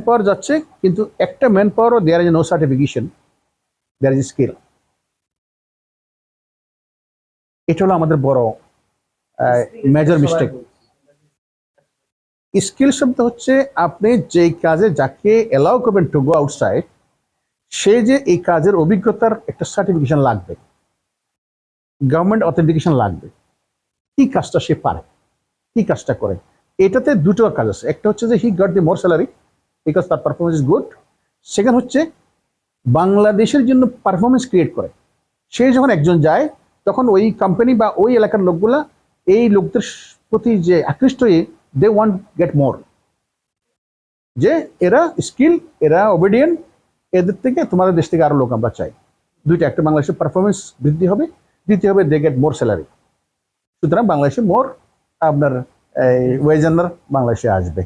পাওয়ার যাচ্ছে, কিন্তু একটা ম্যান পাওয়ারও there is no certification, there is skill. এটা হলো আমাদের বড় মেজর মিস্টেক। স্কিল শব্দ হচ্ছে আপনি যেই কাজে যাকে এলাও করবেন টু গো আউটসাইড, সে যে এই কাজের অভিজ্ঞতার একটা সার্টিফিকেশন লাগবে, গভর্নমেন্ট অথেন্টিকেশন লাগবে, কি কাজটা সে পারে, কি কাজটা করে। এটাতে দুটো কাজ আছে, একটা হচ্ছে যে he got the more salary because তার পারফরমেন্স ইজ গুড, সেকেন্ড হচ্ছে বাংলাদেশের জন্য পারফরমেন্স ক্রিয়েট করে। সে যখন একজন যায় তখন ওই কোম্পানি বা ওই এলাকার লোকগুলা এই লোকদের প্রতি যে আকৃষ্ট হয়ে দে ওয়ান্ট গেট মোর, যে এরা স্কিল, এরা ওবিডিয়েন্ট, এদের থেকে তোমাদের দেশ থেকে আরো লোক আমরা চাই। দুইটা, একটা বাংলাদেশের পারফরমেন্স বৃদ্ধি হবে, দ্বিতীয় হবে দে গেট মোর স্যালারি। সুতরাং বাংলাদেশে মোর আপনার ওয়েজ আর্নার বাংলাদেশে আসবে।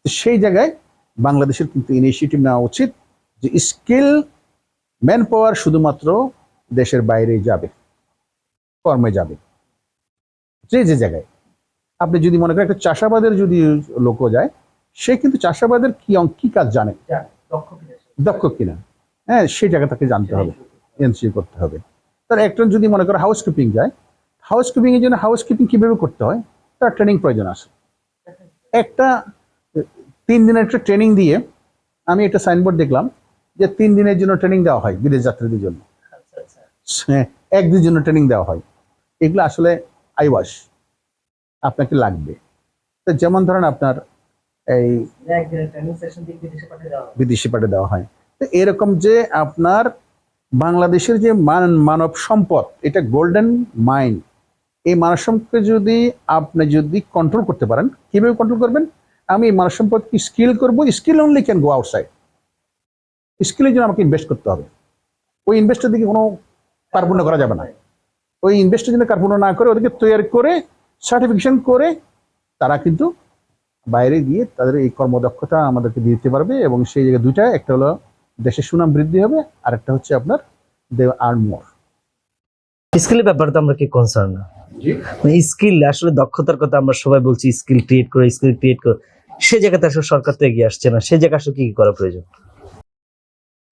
তো সেই জায়গায় বাংলাদেশের কিন্তু ইনিশিয়েটিভ নেওয়া উচিত যে স্কিল ম্যান পাওয়ার শুধুমাত্র দেশের বাইরে যাবে, কর্মে যাবে। যে জায়গায় আপনি যদি মনে করেন একটা চাষাবাদের যদি লোকও যায়, সে কিন্তু চাষাবাদের কি কাজ জানে, দক্ষ কিনা, হ্যাঁ সেই জায়গা তাকে জানতে হবে, এনসিও করতে হবে। তার একজন যদি মনে করে হাউসকিপিং যায়, হাউসকিপিং এর জন্য হাউসকিপিং কিভাবে করতে হয় তার ট্রেনিং প্রয়োজন আছে। একটা 3 দিনের একটা ট্রেনিং দিয়ে, আমি একটা সাইনবোর্ড দেখলাম যে 3 দিনের জন্য ট্রেনিং দেওয়া হয় বিদেশ যাত্রীদের জন্য, 1 দিনের জন্য ট্রেনিং দেওয়া হয়। এগুলো আসলে আইওয়াশ আপনাকে লাগবে। তো যেমন ধরেন আপনার এই বিদেশে পাঠিয়ে দেওয়া হয়, তো এরকম যে আপনার বাংলাদেশের যে মানব সম্পদ, এটা গোল্ডেন মাইন, এই মানব সম্পদকে আপনি যদি কন্ট্রোল করতে পারেন, কিভাবে কন্ট্রোল করবেন? আমি এই মানব সম্পদকে স্কিল করবো, skill only can go outside. স্কিলের জন্য আমাকে ইনভেস্ট করতে হবে। ওই ইনভেস্টের দিকে কোনো কার্পণ্য করা যাবে না। ওই ইনভেস্টের জন্য কার্পণ্য না করে ওদেরকে তৈরি করে সার্টিফিকেশন করে তারা কিন্তু বাইরে গিয়ে তাদের এই কর্মদক্ষতা আমাদেরকে দিতে পারবে। এবং সেই জায়গায় দুইটা, একটা হলো দেশের সুনাম বৃদ্ধি হবে, আর একটা হচ্ছে আপনার দে আর্ন মোর। স্কিলের ব্যাপারে তো আমরা কি কনসার্ন না, স্কিল আসলে দক্ষতার কথা আমরা সবাই বলছি, স্কিল ক্রিয়েট করে, সে জায়গাতে আসলে সরকার তো এগিয়ে আসছে না। সে জায়গা আসলে কি করা প্রয়োজন?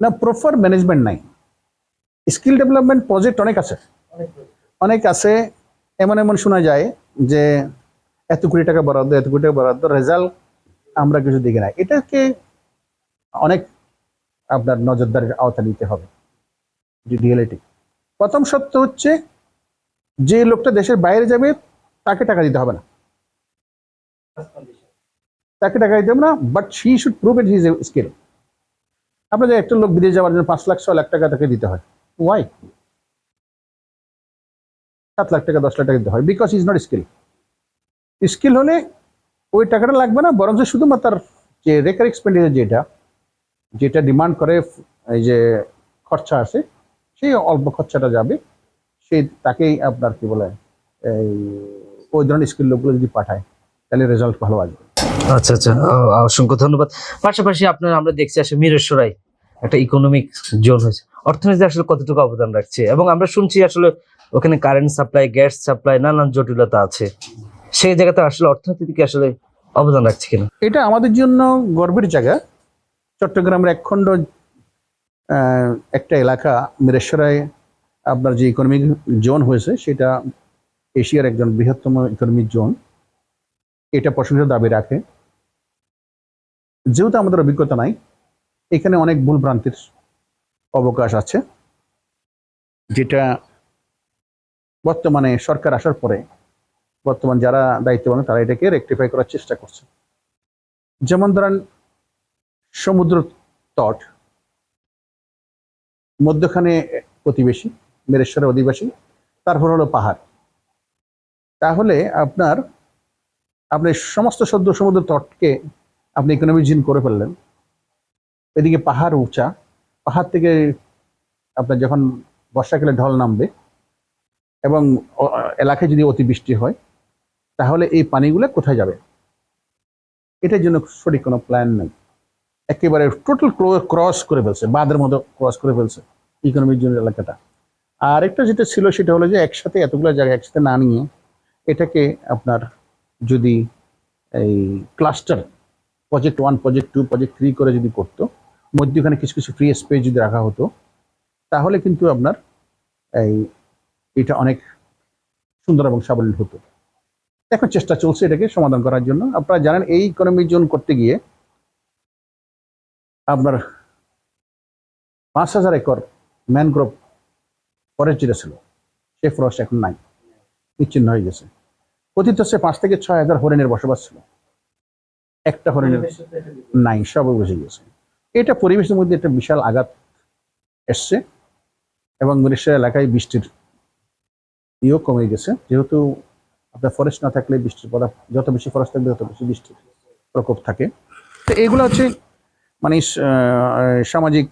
না, প্রপার ম্যানেজমেন্ট নাই। স্কিল ডেভেলপমেন্ট প্রজেক্ট অনেক আছে। এমন এমন শোনা যায় যে এত কোটি টাকা বরাদ্দ, এত কোটি টাকা বরাদ্দ, রেজাল্ট আমরা কিছু দেখি না। এটাকে অনেক আপনার নজরদারির আওতা নিতে হবে। রিয়েলিটি, প্রথম সত্য হচ্ছে যে লোকটা দেশের বাইরে যাবে তাকে টাকা দিতে হবে না, তাকে টাকা দিতে হবে না, but she should prove it his skill. আপনাদের একটা লোক বিদেশ যাওয়ার জন্য 5 লাখ 6 লাখ টাকা তাকে দিতে হয়, ওয়াই? 7 লাখ টাকা 10 লাখ টাকা দিতে হয়, because is not skill. Skill হলে ওই টাকাটা লাগবে না, বরঞ্চ শুধুমাত্র তার যে রেকার এক্সপেন্ডিচার যেটা ডিমান্ড করে, এই যে খরচা আছে, সেই অল্প খরচাটা যাবে, সেই তাকেই আপনার কি বলে এই ওই ধরনের স্কিল লোকগুলো যদি পাঠায় তাহলে রেজাল্ট ভালো আসবে। আচ্ছা আচ্ছা, অসংখ্য ধন্যবাদ। পাশাপাশি আমরা দেখছি আসলে মিরসরাই একটা ইকোনমিক জোন হয়েছে, অর্থনীতি আসলে কতটুকু অবদান রাখছে, এবং আমরা শুনছি আসলে ওখানে কারেন্ট সাপ্লাই, গ্যাস সাপ্লাই, নানান জটিলতা আছে। সেই জায়গাতে আসলে অর্থনীতি আসলে অবদান রাখছে কিনা? এটা আমাদের জন্য গর্বের জায়গা। চট্টগ্রামের একখণ্ড একটা এলাকা মিরসরাই আপনার যে ইকোনমিক জোন হয়েছে, সেটা এশিয়ার একজন বৃহত্তম ইকোনমিক জোন। এটা প্রশংসার দাবি রাখে। যেহেতু আমাদের অভিজ্ঞতা নাই, এখানে অনেক ভুল ভ্রান্তির অবকাশ আছে, যেটা বর্তমানে সরকার আসার পরে বর্তমান যারা দায়িত্ববান তারা এটাকে রেকটিফাই করার চেষ্টা করছে। যেমন ধরেন, সমুদ্র তট, মধ্যখানে প্রতিবেশী মিরসরাই অধিবাসী, তারপর হলো পাহাড়। তাহলে আপনি সমস্ত সদ্য সমুদ্র তটকে আপনি ইকোনমিক জোন করে ফেললেন। এদিকে পাহাড় উঁচা, পাহাড় থেকে আপনার যখন বর্ষাকালে ঢল নামবে এবং এলাকায় যদি অতিবৃষ্টি হয়, তাহলে এই পানিগুলো কোথায় যাবে? এটার জন্য সঠিক কোনো প্ল্যান নেই। একেবারে টোটাল ক্রস করে ফেলছে, বাঁধের মতো ক্রস করে ফেলছে ইকোনমিক জোন এলাকাটা। আর একটা যেটা ছিল সেটা হলো যে একসাথে এতগুলো জায়গা একসাথে না নিয়ে এটাকে আপনার যদি এই ক্লাস্টার, প্রজেক্ট 1, প্রজেক্ট 2, প্রজেক্ট 3 করে যদি করতো, মধ্যখানে কিছু কিছু ফ্রি স্পেস যদি রাখা হতো, তাহলে কিন্তু আপনার এটা অনেক সুন্দর এবং সাবলীল হতো। এখন চেষ্টা চলছে এটাকে সমাধান করার জন্য। আপনারা জানেন, এই ইকোনমিক জোন করতে গিয়ে আপনার 5,000 একর ম্যানগ্রোভ ফরেস্ট যেটা ছিল, সে ফরেস্ট এখন নাই, বিচ্ছিন্ন হয়ে গেছে। কথিত হচ্ছে 5 থেকে 6,000 হরিণের বসবাস ছিল, একটা হরিণের নাই, সব বুঝে গেছে। এটা পরিবেশের মধ্যে একটা বিশাল আঘাত এসছে, এবং মিরসরাই এলাকায় বৃষ্টির ইয়েও কমে গেছে। যেহেতু আপনার ফরেস্ট না থাকলে বৃষ্টির পড়া, যত বেশি ফরেস্ট থাকবে তত বেশি বৃষ্টির প্রকোপ থাকে। তো এগুলো হচ্ছে মানে সামাজিক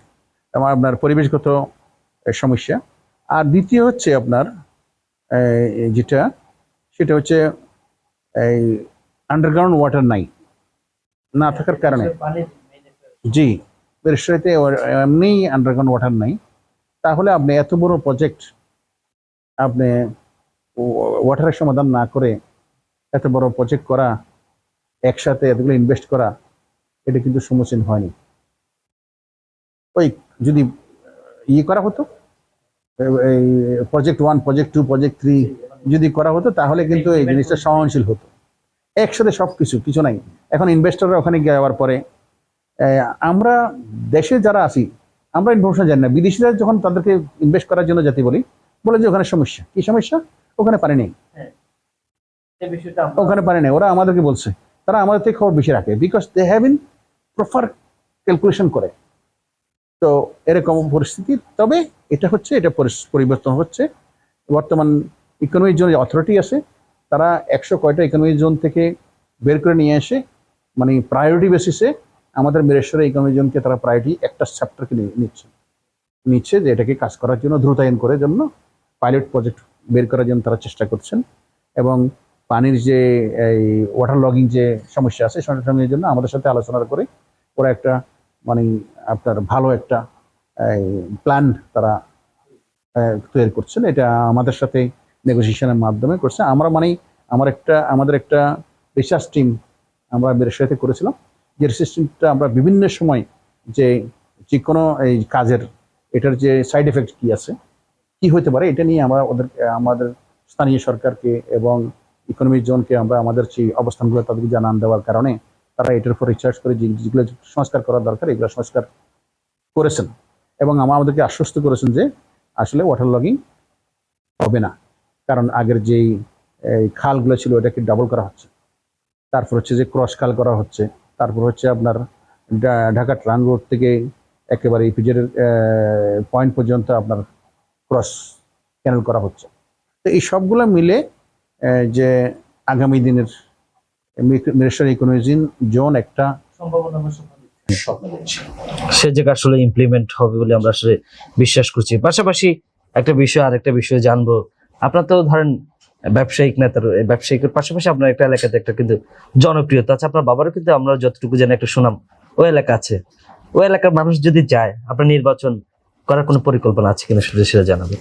এবং আপনার পরিবেশগত সমস্যা। আর দ্বিতীয় হচ্ছে আপনার যেটা, সেটা হচ্ছে এই আন্ডারগ্রাউন্ড ওয়াটার না থাকার কারণে, জি, মিরসরাইতে এমনি আন্ডারগ্রাউন্ড ওয়াটার নাই। তাহলে আপনি এত বড় প্রজেক্ট আপনি ওয়াটারের সমাধান না করে এত বড় প্রজেক্ট করা, একসাথে এতগুলো ইনভেস্ট করা, এটা কিন্তু সমীচীন হয়নি। ওই যদি করা হতো, এই প্রজেক্ট 1, প্রজেক্ট 2, প্রজেক্ট 3 যদি করা হতো, তাহলে কিন্তু এই জিনিসটা সহনশীল হতো। একসাথে কিছু নাই। এখন ইনভেস্টররা ওখানে যাওয়ার পরে আমরা দেশে যারা আছি, আমরা ইনফরমেশন জানি না। বিদেশিরা যখন তাদেরকে ইনভেস্ট করার জন্য যেতে বলে যে ওখানে সমস্যা, কি সমস্যা? ওখানে পানি নেই, ওখানে পানি নেই। ওরা আমাদেরকে বলছে, তারা আমাদের থেকে খবর বেশি রাখে, because they have in proper calculation করে। তো এরকম পরিস্থিতি। তবে এটা পরিবর্তন হচ্ছে। বর্তমান ইকোনমিক জোন অথরিটি আছে, তারা 100 কয়টা ইকোনমিক জোন থেকে বের করে নিয়ে এসে মানে প্রায়োরিটি বেসিসে আমাদের মিরেশ্বরের ইকোনমিক জোনকে তারা প্রায়োরিটি একটা চ্যাপ্টারকে নিচ্ছে যে এটাকে কাজ করার জন্য দ্রুতায়ন করার জন্য পাইলট প্রজেক্ট বের করার জন্য তারা চেষ্টা করছেন। এবং পানির যে এই ওয়াটার লগিং যে সমস্যা আছে সমস্যার জন্য আমাদের সাথে আলোচনা করে ওরা একটা মানে আপনার ভালো একটা প্ল্যান তারা তৈরি করছেন। এটা আমাদের সাথে নেগোসিয়েশনের মাধ্যমে করছে। আমরা মানে আমাদের একটা রিসার্চ টিম আমরা সাথে করেছিলাম, যে রিসার্চ টিমটা আমরা বিভিন্ন সময় যে কোনো এই কাজের এটার যে সাইড এফেক্ট কি আছে, কি হতে পারে, এটা নিয়ে আমরা আমাদের স্থানীয় সরকারকে এবং ইকোনমিক জোনকে আমরা আমাদের সেই অবস্থানগুলো তাদেরকে জানান দেওয়ার কারণে তারা এটার উপর রিসার্চ করে যেগুলো সংস্কার করার দরকার এগুলো সংস্কার করেছেন। এবং আমাদেরকে আশ্বস্ত করেছেন যে আসলে ওয়াটার লগিং হবে না, কারণ আগের যেই খালগুলো ছিল ওটাকে ডাবল করা হচ্ছে, তারপর হচ্ছে যে ক্রস খাল করা হচ্ছে, তারপর হচ্ছে আপনার ঢাকা ট্রান রোড থেকে একেবারে ইপিজেড পয়েন্ট পর্যন্ত আপনার ক্রস ক্যানেল করা হচ্ছে। তো এই সবগুলো মিলে যে আগামী দিনের মিরেশ্বর ইকোনমিক জোন একটা সে জায়গা আসলে ইমপ্লিমেন্ট হবে বলে আমরা আসলে বিশ্বাস করছি। পাশাপাশি একটা বিষয় আর একটা বিষয় জানবো, আপনার তো ধরেন ব্যবসায়িক নেতার ব্যবসায়িকের পাশাপাশি আপনার একটা এলাকাতে একটা কিন্তু জনপ্রিয়তা আছে, আপনার বাবারও কিন্তু আমরা যতটুকু জানি একটা সুনাম ওই এলাকা আছে। ওই এলাকার মানুষ যদি যায়, আপনার নির্বাচন করার কোনো পরিকল্পনা আছে কিনা সেটা জানাবেন।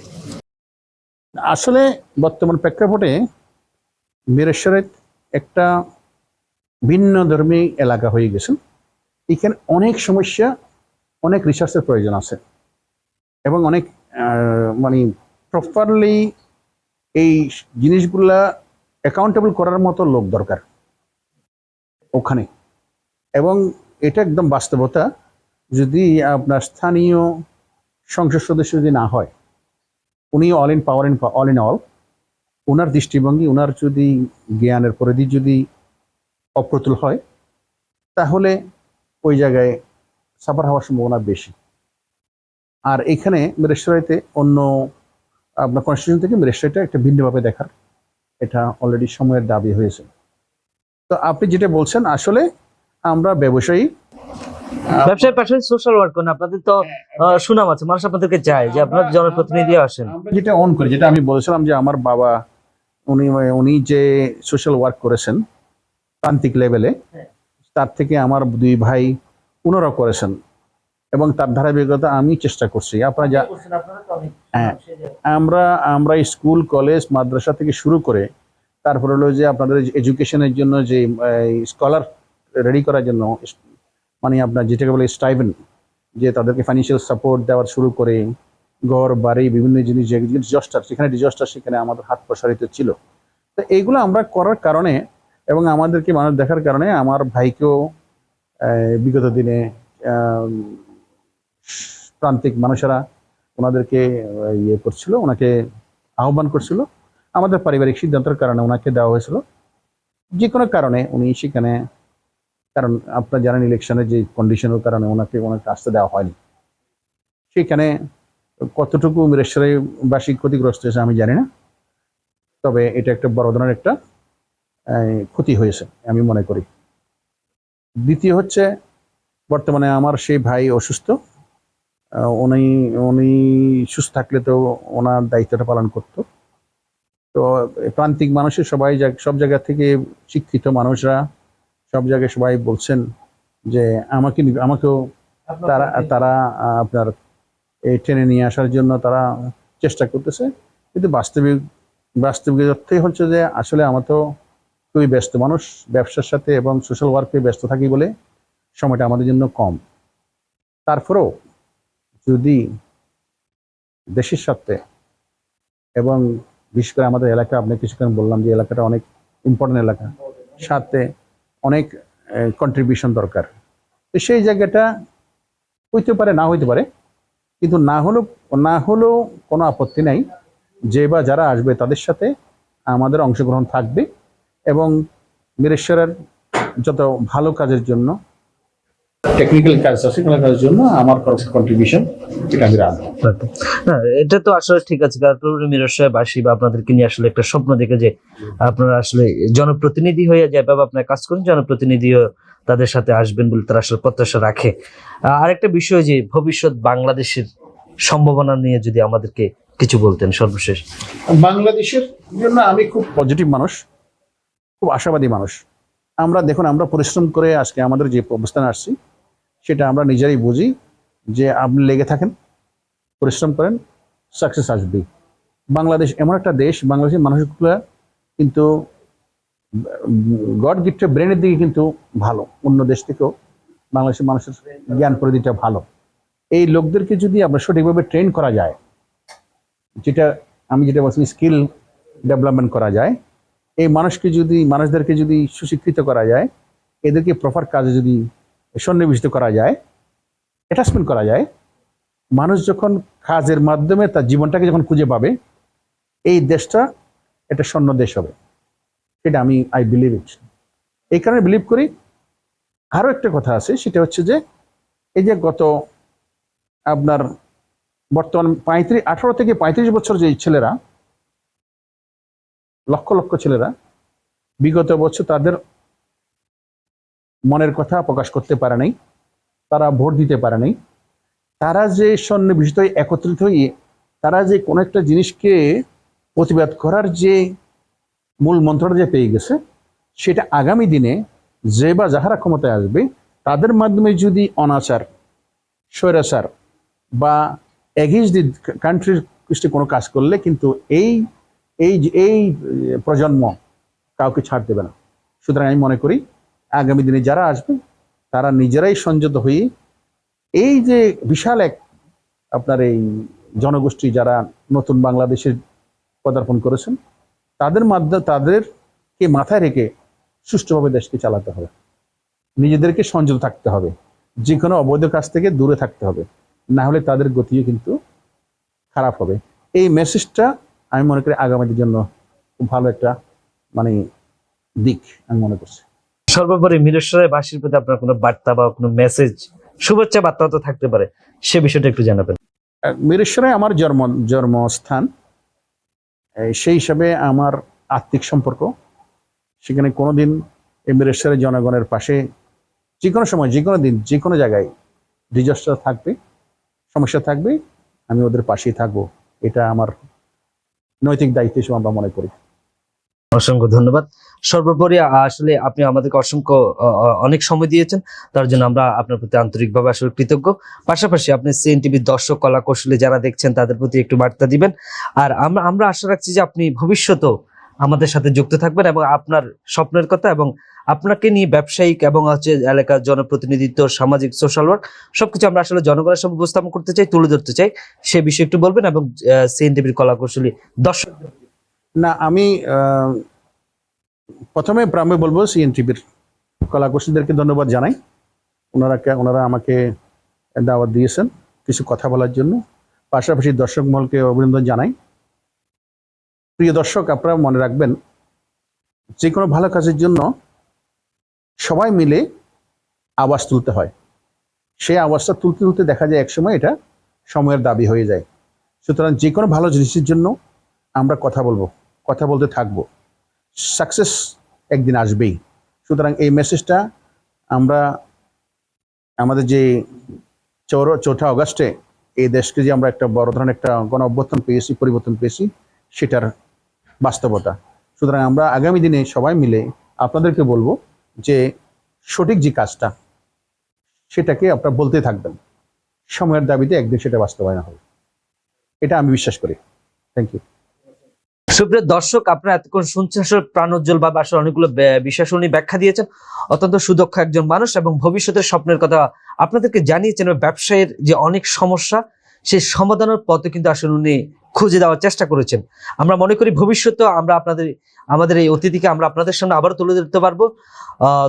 আসলে বর্তমান প্রেক্ষাপটে মিরেশ্বরের একটা ভিন্ন ধর্মী এলাকা হয়ে গেছে। এখানে অনেক সমস্যা, অনেক রিসার্চের প্রয়োজন আছে এবং অনেক মানে প্রপারলি এই জিনিসগুলা অ্যাকাউন্টেবল করার মতো লোক দরকার ওখানে। এবং এটা একদম বাস্তবতা, যদি আপনার স্থানীয় সংসদ সদস্য যদি না হয়, উনি all in power all in all, ওনার দৃষ্টিভঙ্গি, ওনার যদি জ্ঞানের পরিধি যদি অপ্রতুল হয়, তাহলে ওই জায়গায় সাফার হওয়ার সম্ভাবনা বেশি। আর এখানে মিরেশ্বরাইতে অন্য আপনার কনস্টিটিউশন থেকে মিরেশ্বরাইটা একটা ভিন্নভাবে দেখার এটা অলরেডি সময়ের দাবি হয়েছে। তো আপনি যেটা বলছেন, আসলে আমরা ব্যবসায়ী ব্যবসায়ের পাশাপাশি সোশ্যাল ওয়ার্ক করেন, আপনাদের তো সুনাম আছে, মানুষ আপনাদেরকে চায় যে আপনার জনপ্রতিনিধি আসেন। যেটা অন করি, যেটা আমি বলেছিলাম যে আমার বাবা উনি যে সোশ্যাল ওয়ার্ক করেছেন প্রান্তিক লেভেলে, তার থেকে আমার দুই ভাই ওনারাও করেছেন এবং তার ধারাবাহিকতা আমি চেষ্টা করছি। আপনারা যা হ্যাঁ, আমরা স্কুল কলেজ মাদ্রাসা থেকে শুরু করে তারপর হলো যে আপনাদের এডুকেশনের জন্য যে স্কলার রেডি করার জন্য মানে আপনার যেটাকে বলে স্টাইপেন্ড, যে তাদেরকে ফাইন্যান্সিয়াল সাপোর্ট দেওয়ার শুরু করে ঘর বাড়ি বিভিন্ন জিনিস, যে ডিজাস্টার সেখানে আমাদের হাত প্রসারিত ছিল। তো এইগুলো আমরা করার কারণে এবং আমাদেরকে মানুষ দেখার কারণে আমার ভাইকেও বিগত দিনে প্রান্তিক মানুষেরা ওনাদেরকে ইয়ে করছিল, ওনাকে আহ্বান করছিল। আমাদের পারিবারিক সিদ্ধান্তের কারণে ওনাকে দেওয়া হয়েছিল। যে কোনো কারণে উনি সেখানে, কারণ আপনার জানেন ইলেকশনের যে কন্ডিশনের কারণে ওনাকে আসতে দেওয়া হয়নি। সেখানে কতটুকু মিরেশ্বরবাসী ক্ষতিগ্রস্ত হয়েছে আমি জানি না, তবে এটা একটা বড় ধরনের একটা ক্ষতি হয়েছে আমি মনে করি। দ্বিতীয় হচ্ছে, বর্তমানে আমার সেই ভাই অসুস্থ, উনি সুস্থ থাকলে তো ওনার দায়িত্বটা পালন করতো। তো প্রান্তিক মানুষের সব জায়গা থেকে শিক্ষিত মানুষরা সব জায়গায় সবাই বলছেন যে আমাকেও তারা আপনার এই ট্রেনে নিয়ে আসার জন্য তারা চেষ্টা করতেছে। কিন্তু বাস্তবিক অর্থে হচ্ছে যে আসলে আমার তো খুবই ব্যস্ত মানুষ, ব্যবসার সাথে এবং সোশ্যাল ওয়ার্কে ব্যস্ত থাকি বলে সময়টা আমাদের জন্য কম। তারপরেও যদি দেশের সাথে এবং বিশেষ করে আমাদের এলাকা, আপনি কিছুক্ষণ বললাম যে এলাকাটা অনেক ইম্পর্টেন্ট এলাকা, সাথে অনেক কন্ট্রিবিউশন দরকার। তো সেই জায়গাটা হইতে পারে, না হইতে পারে, কিন্তু না হলেও কোনো আপত্তি নাই। যে বা যারা আসবে তাদের সাথে আমাদের অংশগ্রহণ থাকবে এবং মিরেশ্বরের যত ভালো কাজের জন্য, টেকনিক্যাল কাজ আছে সেগুলো কাজের জন্য আমার কন্ট্রিবিউশন এটা আমি রাখবো। না, এটা তো আসলে ঠিক আছে, কারণ মিরসরাইবাসী বা আপনাদেরকে নিয়ে আসলে একটা স্বপ্ন দেখে যে আপনারা আসলে জনপ্রতিনিধি হয়ে যায় বা আপনার কাজ করেন, জনপ্রতিনিধি তাদের সাথে আসবেন বলে তারা আসলে প্রত্যাশা রাখে। আরেকটা বিষয় যে ভবিষ্যৎ বাংলাদেশের সম্ভাবনা নিয়ে যদি আমাদেরকে কিছু বলতেন সর্বশেষ। বাংলাদেশের জন্য আমি খুব পজিটিভ মানুষ, খুব আশাবাদী মানুষ। আমরা দেখুন, আমরা পরিশ্রম করে আজকে আমাদের যে অবস্থানে আসছি সেটা আমরা নিজেরাই বুঝি, যে আপনি লেগে থাকেন, পরিশ্রম করেন, সাকসেস আসবেই। বাংলাদেশ এমন একটা দেশ, বাংলাদেশের মানুষগুলো কিন্তু গড গিফটেড ব্রেনের দিকে কিন্তু ভালো, অন্য দেশ থেকেও বাংলাদেশের মানুষের জ্ঞান পরিধিটা ভালো। এই লোকদেরকে যদি আমরা সঠিকভাবে ট্রেন করা যায়, যেটা বলছি স্কিল ডেভেলপমেন্ট করা যায়, এই মানুষদেরকে যদি সুশিক্ষিত করা যায়, এদেরকে প্রপার কাজে যদি সন্নিবেশিত করা যায়, অ্যাটাচমেন্ট করা যায়, মানুষ যখন কাজের মাধ্যমে তার জীবনটাকে যখন খুঁজে পাবে, এই দেশটা একটা স্বর্ণ দেশ হবে। সেটা আই বিলিভ ইট। এই কারণে বিলিভ করি। আরো একটা কথা আছে, সেটা হচ্ছে যে এই যে গত আপনার বর্তমান 18 থেকে 35 বছর যে ছেলেরা, লক্ষ লক্ষ ছেলেরা বিগত বছর তাদের মনের কথা প্রকাশ করতে পারে নাই, তারা ভোট দিতে পারে নাই, তারা যে সন্নিবেশিত হয়ে একত্রিত হয়ে তারা যে কোনো একটা জিনিসকে প্রতিবাদ করার যে মূল মন্ত্রটা যে পেয়ে গেছে, সেটা আগামী দিনে যে বা যাহারা ক্ষমতায় আসবে তাদের মাধ্যমে যদি অনাচার, স্বৈরাচার বা এগেইনস্ট দি কান্ট্রির কৃষ্টি কোনো কাজ করলে কিন্তু এই এই এই প্রজন্ম কাউকে ছাড় দেবে না। সুতরাং আমি মনে করি আগামী দিনে যারা আসবে তারা নিজেরাই সংযত হয়ে এই যে বিশাল এক আপনার এই জনগোষ্ঠী যারা নতুন বাংলাদেশে পদার্পণ করেছেন, তাদের মাধ্যমে তাদেরকে মাথায় রেখে সুষ্ঠুভাবে দেশকে চালাতে হবে, নিজেদেরকে সংযত থাকতে হবে, যে কোনো অবৈধ কাজ থেকে দূরে থাকতে হবে, না হলে তাদের গতিও কিন্তু খারাপ হবে। এই মেসেজটা আমি মনে করি আগামীর জন্য খুব ভালো একটা দিক আমি মনে করছি। সর্বোপরি মিরসরাইবাসীর প্রতি আপনার কোনো বার্তা বা কোনো মেসেজ, শুভেচ্ছা বার্তা তো থাকতে পারে, সে বিষয়টা একটু জানাবেন। মিরসরাই আমার জন্মস্থান, সেই হিসাবে আমার আত্মিক সম্পর্ক। সেখানে কোনোদিন এই মিরসরাই জনগণের পাশে যে কোনো সময়, যে কোনো দিন, যে কোনো জায়গায় ডিজাস্টার থাকবে, সমস্যা থাকবে, আমি ওদের পাশেই থাকবো। এটা আমার নৈতিক দায়িত্ব হিসেবে আমরা মনে করি। অসংখ্য ধন্যবাদ। সর্বোপরি আসলে আপনি আমাদেরকে অসংখ্য অনেক সময় দিয়েছেন, তার জন্য আমরা আপনার প্রতি আন্তরিকভাবে আসলে কৃতজ্ঞ। পাশাপাশি আপনি সিএনটিভির দর্শক, কলা কৌশলী যারা দেখছেন তাদের প্রতি একটু বার্তা দিবেন। আর আমরা আশা রাখছি যে আপনি ভবিষ্যতেও আমাদের সাথে যুক্ত থাকবেন এবং আপনার স্বপ্নের কথা এবং আপনাকে নিয়ে ব্যবসায়িক এবং এলাকার জনপ্রতিনিধিত্ব, সামাজিক, সোশ্যাল ওয়ার্ক সবকিছু আমরা আসলে জনগণের সামনে উপস্থাপন করতে চাই, তুলে ধরতে চাই, সে বিষয়ে একটু বলবেন। এবং সিএনটিভির কলা কৌশলী দর্শক না, আমি প্রথমে প্রারম্ভে বলবো সিএনটিভির কলা কৌশলীদেরকে ধন্যবাদ জানাই। ওনারা আমাকে দাওয়াত দিয়েছেন কিছু কথা বলার জন্য। পাশাপাশি দর্শক মহলকে অভিনন্দন জানাই। প্রিয় দর্শক, আপনারা মনে রাখবেন, যে কোনো ভালো কাজের জন্য সবাই মিলে আওয়াজ তুলতে হয়। সেই আওয়াজটা তুলতে তুলতে দেখা যায় একসময় এটা সময়ের দাবি হয়ে যায়। সুতরাং যে কোনো ভালো জিনিসের জন্য আমরা কথা বলবো, কথা বলতে থাকবো, সাকসেস একদিন আসবেই। সুতরাং এই মেসেজটা আমরা আমাদের যে 4 আগস্টে এই দেশকে যে আমরা একটা বড় ধরনের একটা গণ অভ্যুত্থান পেয়েছি, পরিবর্তন পেয়েছি, সেটার বাস্তবতা। সুতরাং আমরা আগামী দিনে সবাই মিলে আপনাদেরকে বলবো যে সঠিক যে কাজটা সেটাকে আপনারা বলতে থাকবেন, সময়ের দাবিতে একদিন সেটা বাস্তবায়ন হবে, এটা আমি বিশ্বাস করি। Thank you. সুপ্রিয় দর্শক, আপনারা এতক্ষণ শুনছেন আসলে প্রাণোজ্জ্বল ভাবে আসলে অনেকগুলো বিষয় উনি ব্যাখ্যা দিয়েছেন। অত্যন্ত সুদক্ষ একজন মানুষ এবং ভবিষ্যতের স্বপ্নের কথা আপনাদেরকে জানিয়েছেন। ব্যবসায়ের যে অনেক সমস্যা, সেই সমাধানের পথে কিন্তু আসলে উনি খুঁজে দেওয়ার চেষ্টা করেছেন। আমরা মনে করি ভবিষ্যতে আমরা আমাদের এই অতিথিকে আমরা আপনাদের সামনে আবারও তুলে ধরতে পারবো।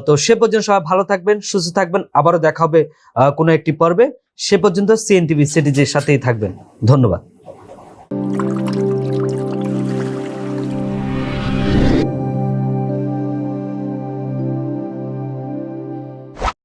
তো সে পর্যন্ত সবাই ভালো থাকবেন, সুস্থ থাকবেন। আবারও দেখা হবে কোনো একটি পর্বে। সে পর্যন্ত সিএনটিভি সিটিজের সাথেই থাকবেন। ধন্যবাদ।